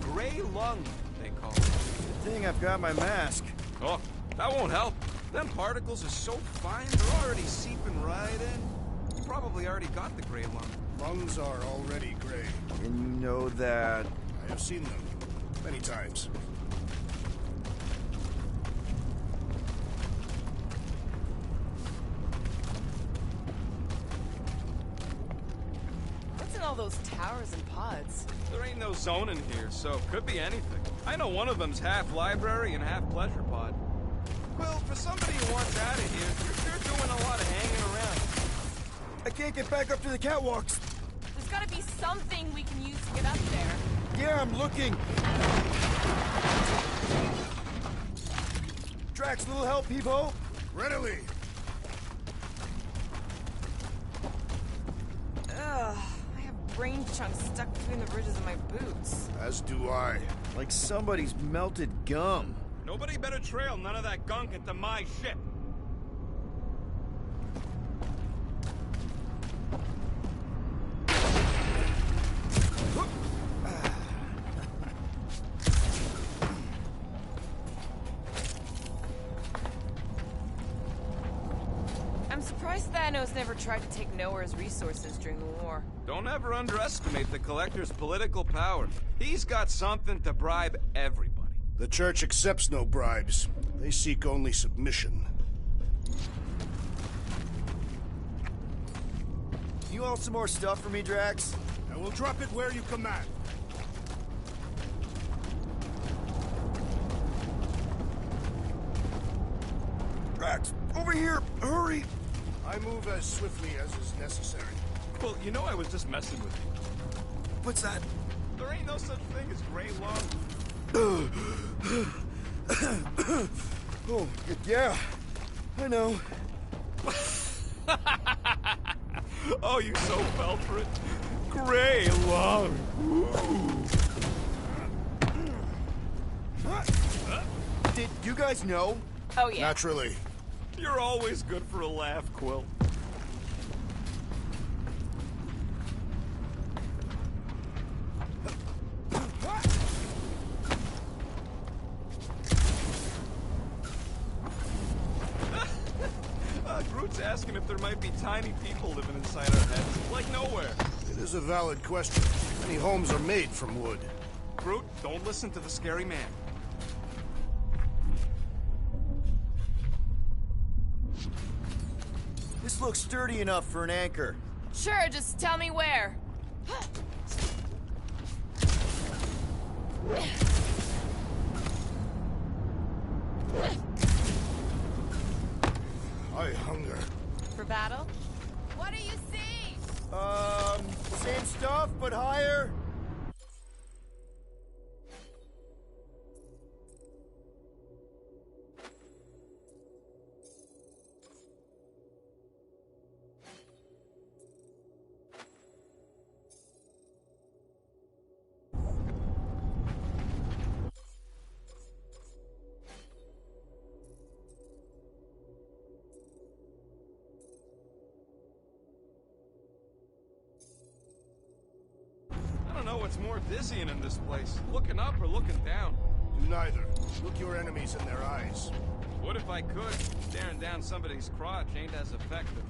Gray lung, they call it. Good thing I've got my mask. Oh, that won't help. Them particles are so fine, they're already seeping right in. You probably already got the gray lung. Lungs are already gray. And you know that... I have seen them many times. What's in all those towers and pods? There ain't no zone in here, so could be anything. I know one of them's half library and half pleasure pod. Well, for somebody who wants out of here, you're doing a lot of hanging around. I can't get back up to the catwalks. There's gotta be something we can use to get up there. Yeah, I'm looking. Drax, little help, Peebo? Readily! Ugh, I have brain chunks stuck between the ridges of my boots. As do I. Like somebody's melted gum. Nobody better trail none of that gunk into my ship. I'm surprised Thanos never tried to take Nowhere's resources during the war. Don't ever underestimate the Collector's political power. He's got something to bribe everybody. The Church accepts no bribes. They seek only submission. You want some more stuff for me, Drax? I will drop it where you command. Drax, over here! Hurry! I move as swiftly as is necessary. Well, you know I was just messing with you. What's that? There ain't no such thing as gray lung. Oh, yeah. I know. Oh, you so fell for it. Gray lung. Did you guys know? Oh yeah. Naturally. You're always good for a laugh, Quill. Groot's asking if there might be tiny people living inside our heads, like nowhere. It is a valid question. Many homes are made from wood. Groot, don't listen to the scary man. This looks sturdy enough for an anchor. Sure, just tell me where. I hunger. For battle? What do you see? Same stuff, but higher. what's more dizzying in this place, looking up or looking down. Do neither. Look your enemies in their eyes. What if I could? Staring down somebody's crotch ain't as effective.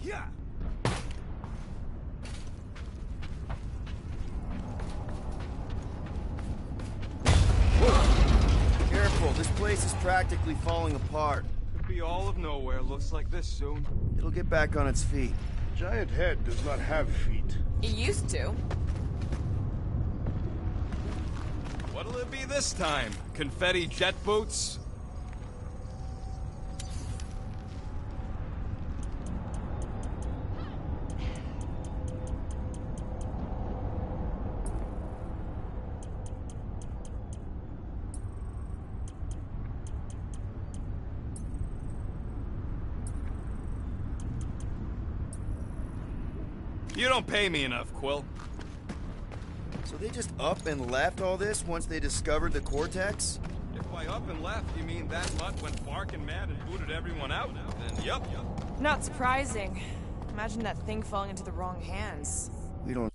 Yeah. Careful, this place is practically falling apart. Could be all of nowhere looks like this soon. It'll get back on its feet. Giant head does not have feet. It used to. What'll it be this time? Confetti jet boots? You don't pay me enough, Quill. So they just up and left all this once they discovered the Cortex? If by up and left you mean that mutt went barking mad and booted everyone out, then yup. Not surprising. Imagine that thing falling into the wrong hands. We don't...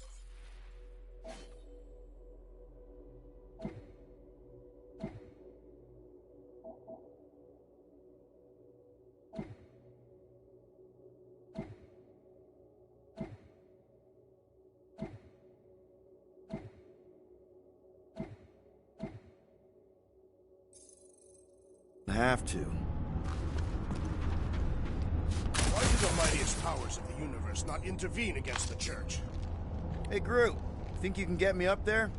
have to. Why do the mightiest powers of the universe not intervene against the Church? Hey, Groot, think you can get me up there?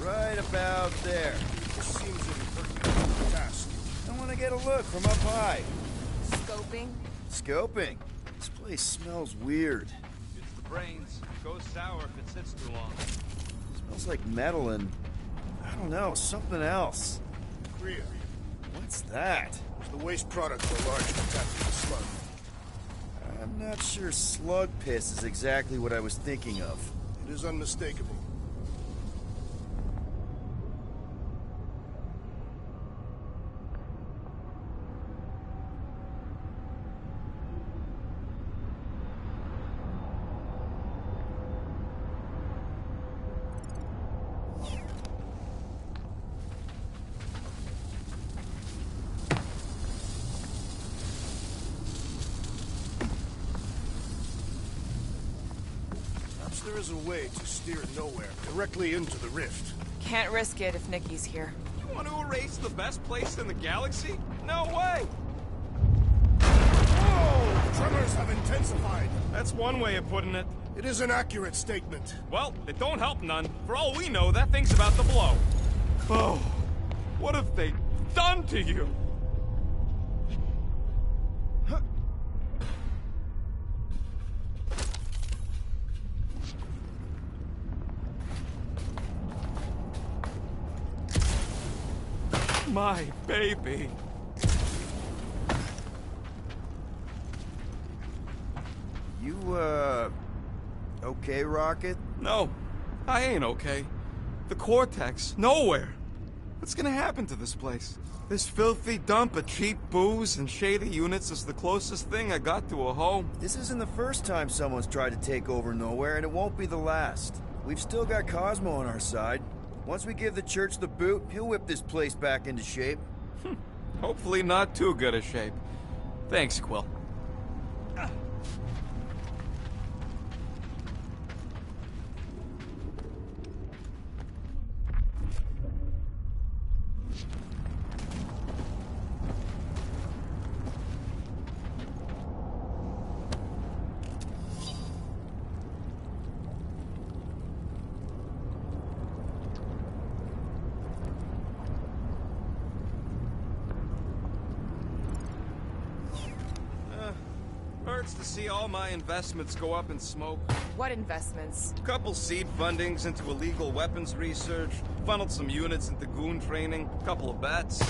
Right about there. This seems an imperfect task. I want to get a look from up high. Scoping? Scoping? This place smells weird. It's the brains. It goes sour if it sits too long. Smells like metal and... I don't know, something else. Rhea. What's that? It's the waste product of a large contaminated slug. I'm not sure slug piss is exactly what I was thinking of. It is unmistakable. There is a way to steer nowhere directly into the rift. Can't risk it if Nikki's here. You want to erase the best place in the galaxy? No way! Whoa! Tremors have intensified. That's one way of putting it. It is an accurate statement. Well, it don't help none. For all we know, that thing's about to blow. Oh, what have they done to you? My baby. You, okay, Rocket? No, I ain't okay. The Cortex, nowhere. What's gonna happen to this place? This filthy dump of cheap booze and shady units is the closest thing I got to a home. This isn't the first time someone's tried to take over Nowhere, and it won't be the last. We've still got Cosmo on our side. Once we give the Church the boot, he'll whip this place back into shape. Hopefully not too good a shape. Thanks, Quill. Hurts to see all my investments go up in smoke. What investments? Couple seed fundings into illegal weapons research, funneled some units into goon training, couple of bets.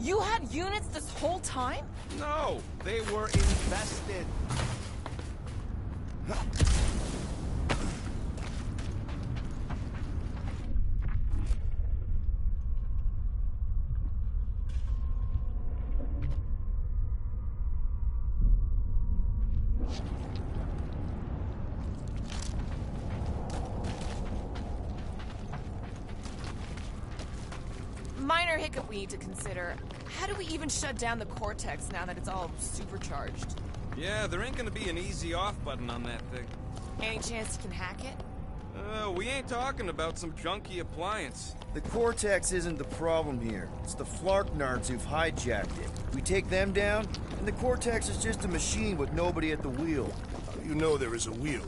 You had units this whole time? No, they were invested. minor hiccup we need to consider. How do we even shut down the Cortex now that it's all supercharged? Yeah, there ain't gonna be an easy off button on that thing. Any chance you can hack it? We ain't talking about some junky appliance. The Cortex isn't the problem here. It's the Flarknards who've hijacked it. We take them down, and the Cortex is just a machine with nobody at the wheel. How do you know there is a wheel?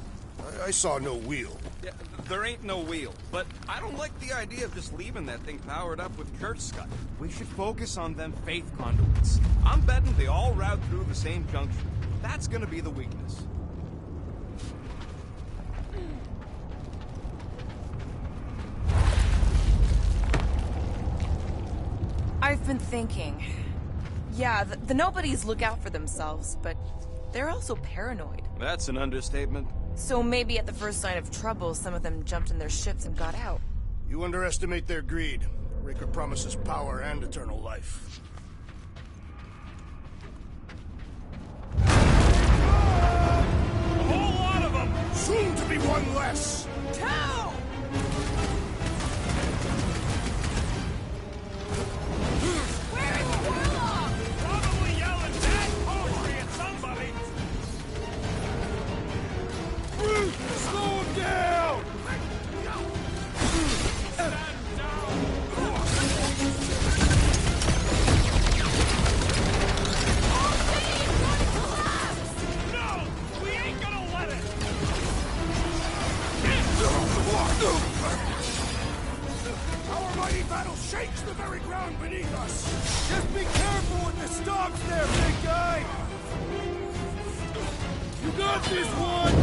I saw no wheel. Yeah, there ain't no wheel. But I don't like the idea of just leaving that thing powered up with church scud. We should focus on them faith conduits. I'm betting they all route through the same junction. That's gonna be the weakness. I've been thinking. Yeah, the nobodies look out for themselves, but they're also paranoid. That's an understatement. So maybe at the first sign of trouble, some of them jumped in their ships and got out. You underestimate their greed. Raker promises power and eternal life. A whole lot of them! Soon to be one less! Two! Where is Warlock? Probably yelling bad poetry at somebody! Slow him down! Stand down! No! We ain't gonna let it! Our mighty battle shakes the very ground beneath us! Just be careful when the stops there, big guy! You got this one!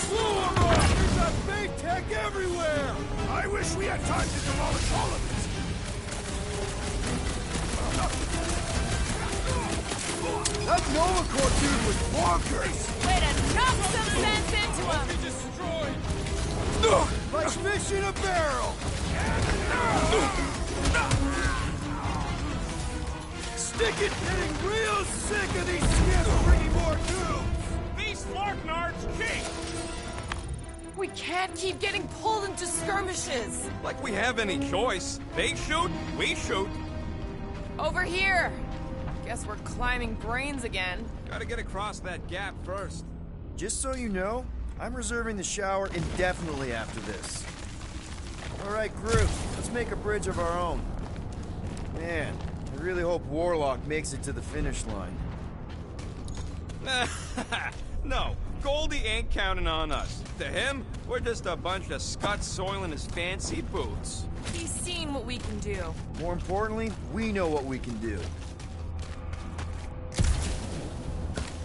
Blow him up! There's a big tech everywhere! I wish we had time to demolish all of it! That Nova Corps dude was bonkers! Way to knock some sense into him! Destroyed! Like fish in a barrel! Stick it! Getting real sick of these skips bringing more tubes! These Flarknards cheat! We can't keep getting pulled into skirmishes! Like we have any choice. They shoot, we shoot. Over here! Guess we're climbing brains again. Gotta get across that gap first. Just so you know, I'm reserving the shower indefinitely after this. All right, group, let's make a bridge of our own. Man, I really hope Warlock makes it to the finish line. No, Goldie ain't counting on us. To him, we're just a bunch of scuts soiling his fancy boots. He's seen what we can do. More importantly, we know what we can do.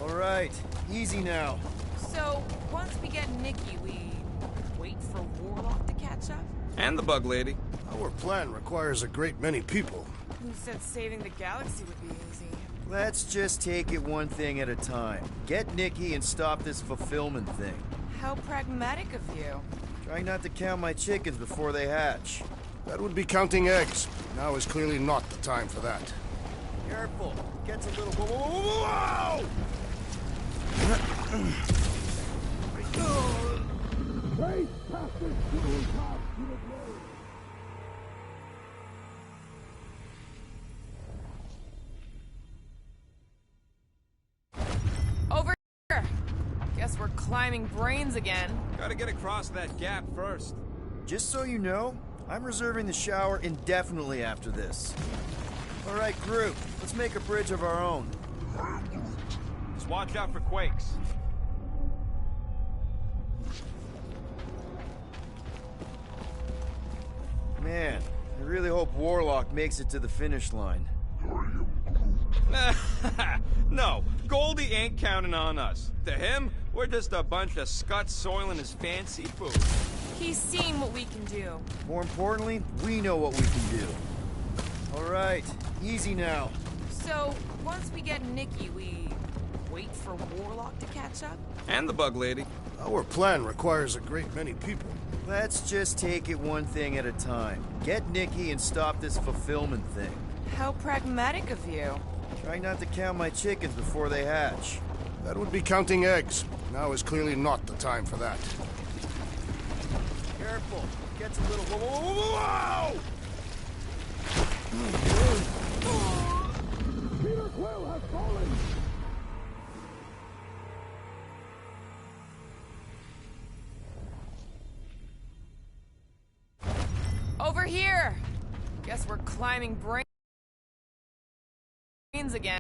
All right, easy now. So, once we get Nikki, we wait for Warlock to catch up? And the bug lady. Our plan requires a great many people. Who said saving the galaxy would be easy? Let's just take it one thing at a time. Get Nikki and stop this fulfillment thing. How pragmatic of you. Trying not to count my chickens before they hatch. That would be counting eggs. Now is clearly not the time for that. Careful. Gets a little... Whoa! Over here! Guess we're climbing brains again. Gotta get across that gap first. Just so you know, I'm reserving the shower indefinitely after this. All right, group, let's make a bridge of our own. Just watch out for quakes. Man, I really hope Warlock makes it to the finish line. No, Goldie ain't counting on us. To him, we're just a bunch of scuts soiling his fancy boots. He's seen what we can do. More importantly, we know what we can do. All right, easy now. So, once we get Nikki, we wait for Warlock to catch up? And the bug lady. Our plan requires a great many people. Let's just take it one thing at a time. Get Nikki and stop this fulfillment thing. How pragmatic of you. Trying not to count my chickens before they hatch. That would be counting eggs. Now is clearly not the time for that. Careful. Gets a little... Whoa! Peter Quill has fallen! Over here! Guess we're climbing brains again.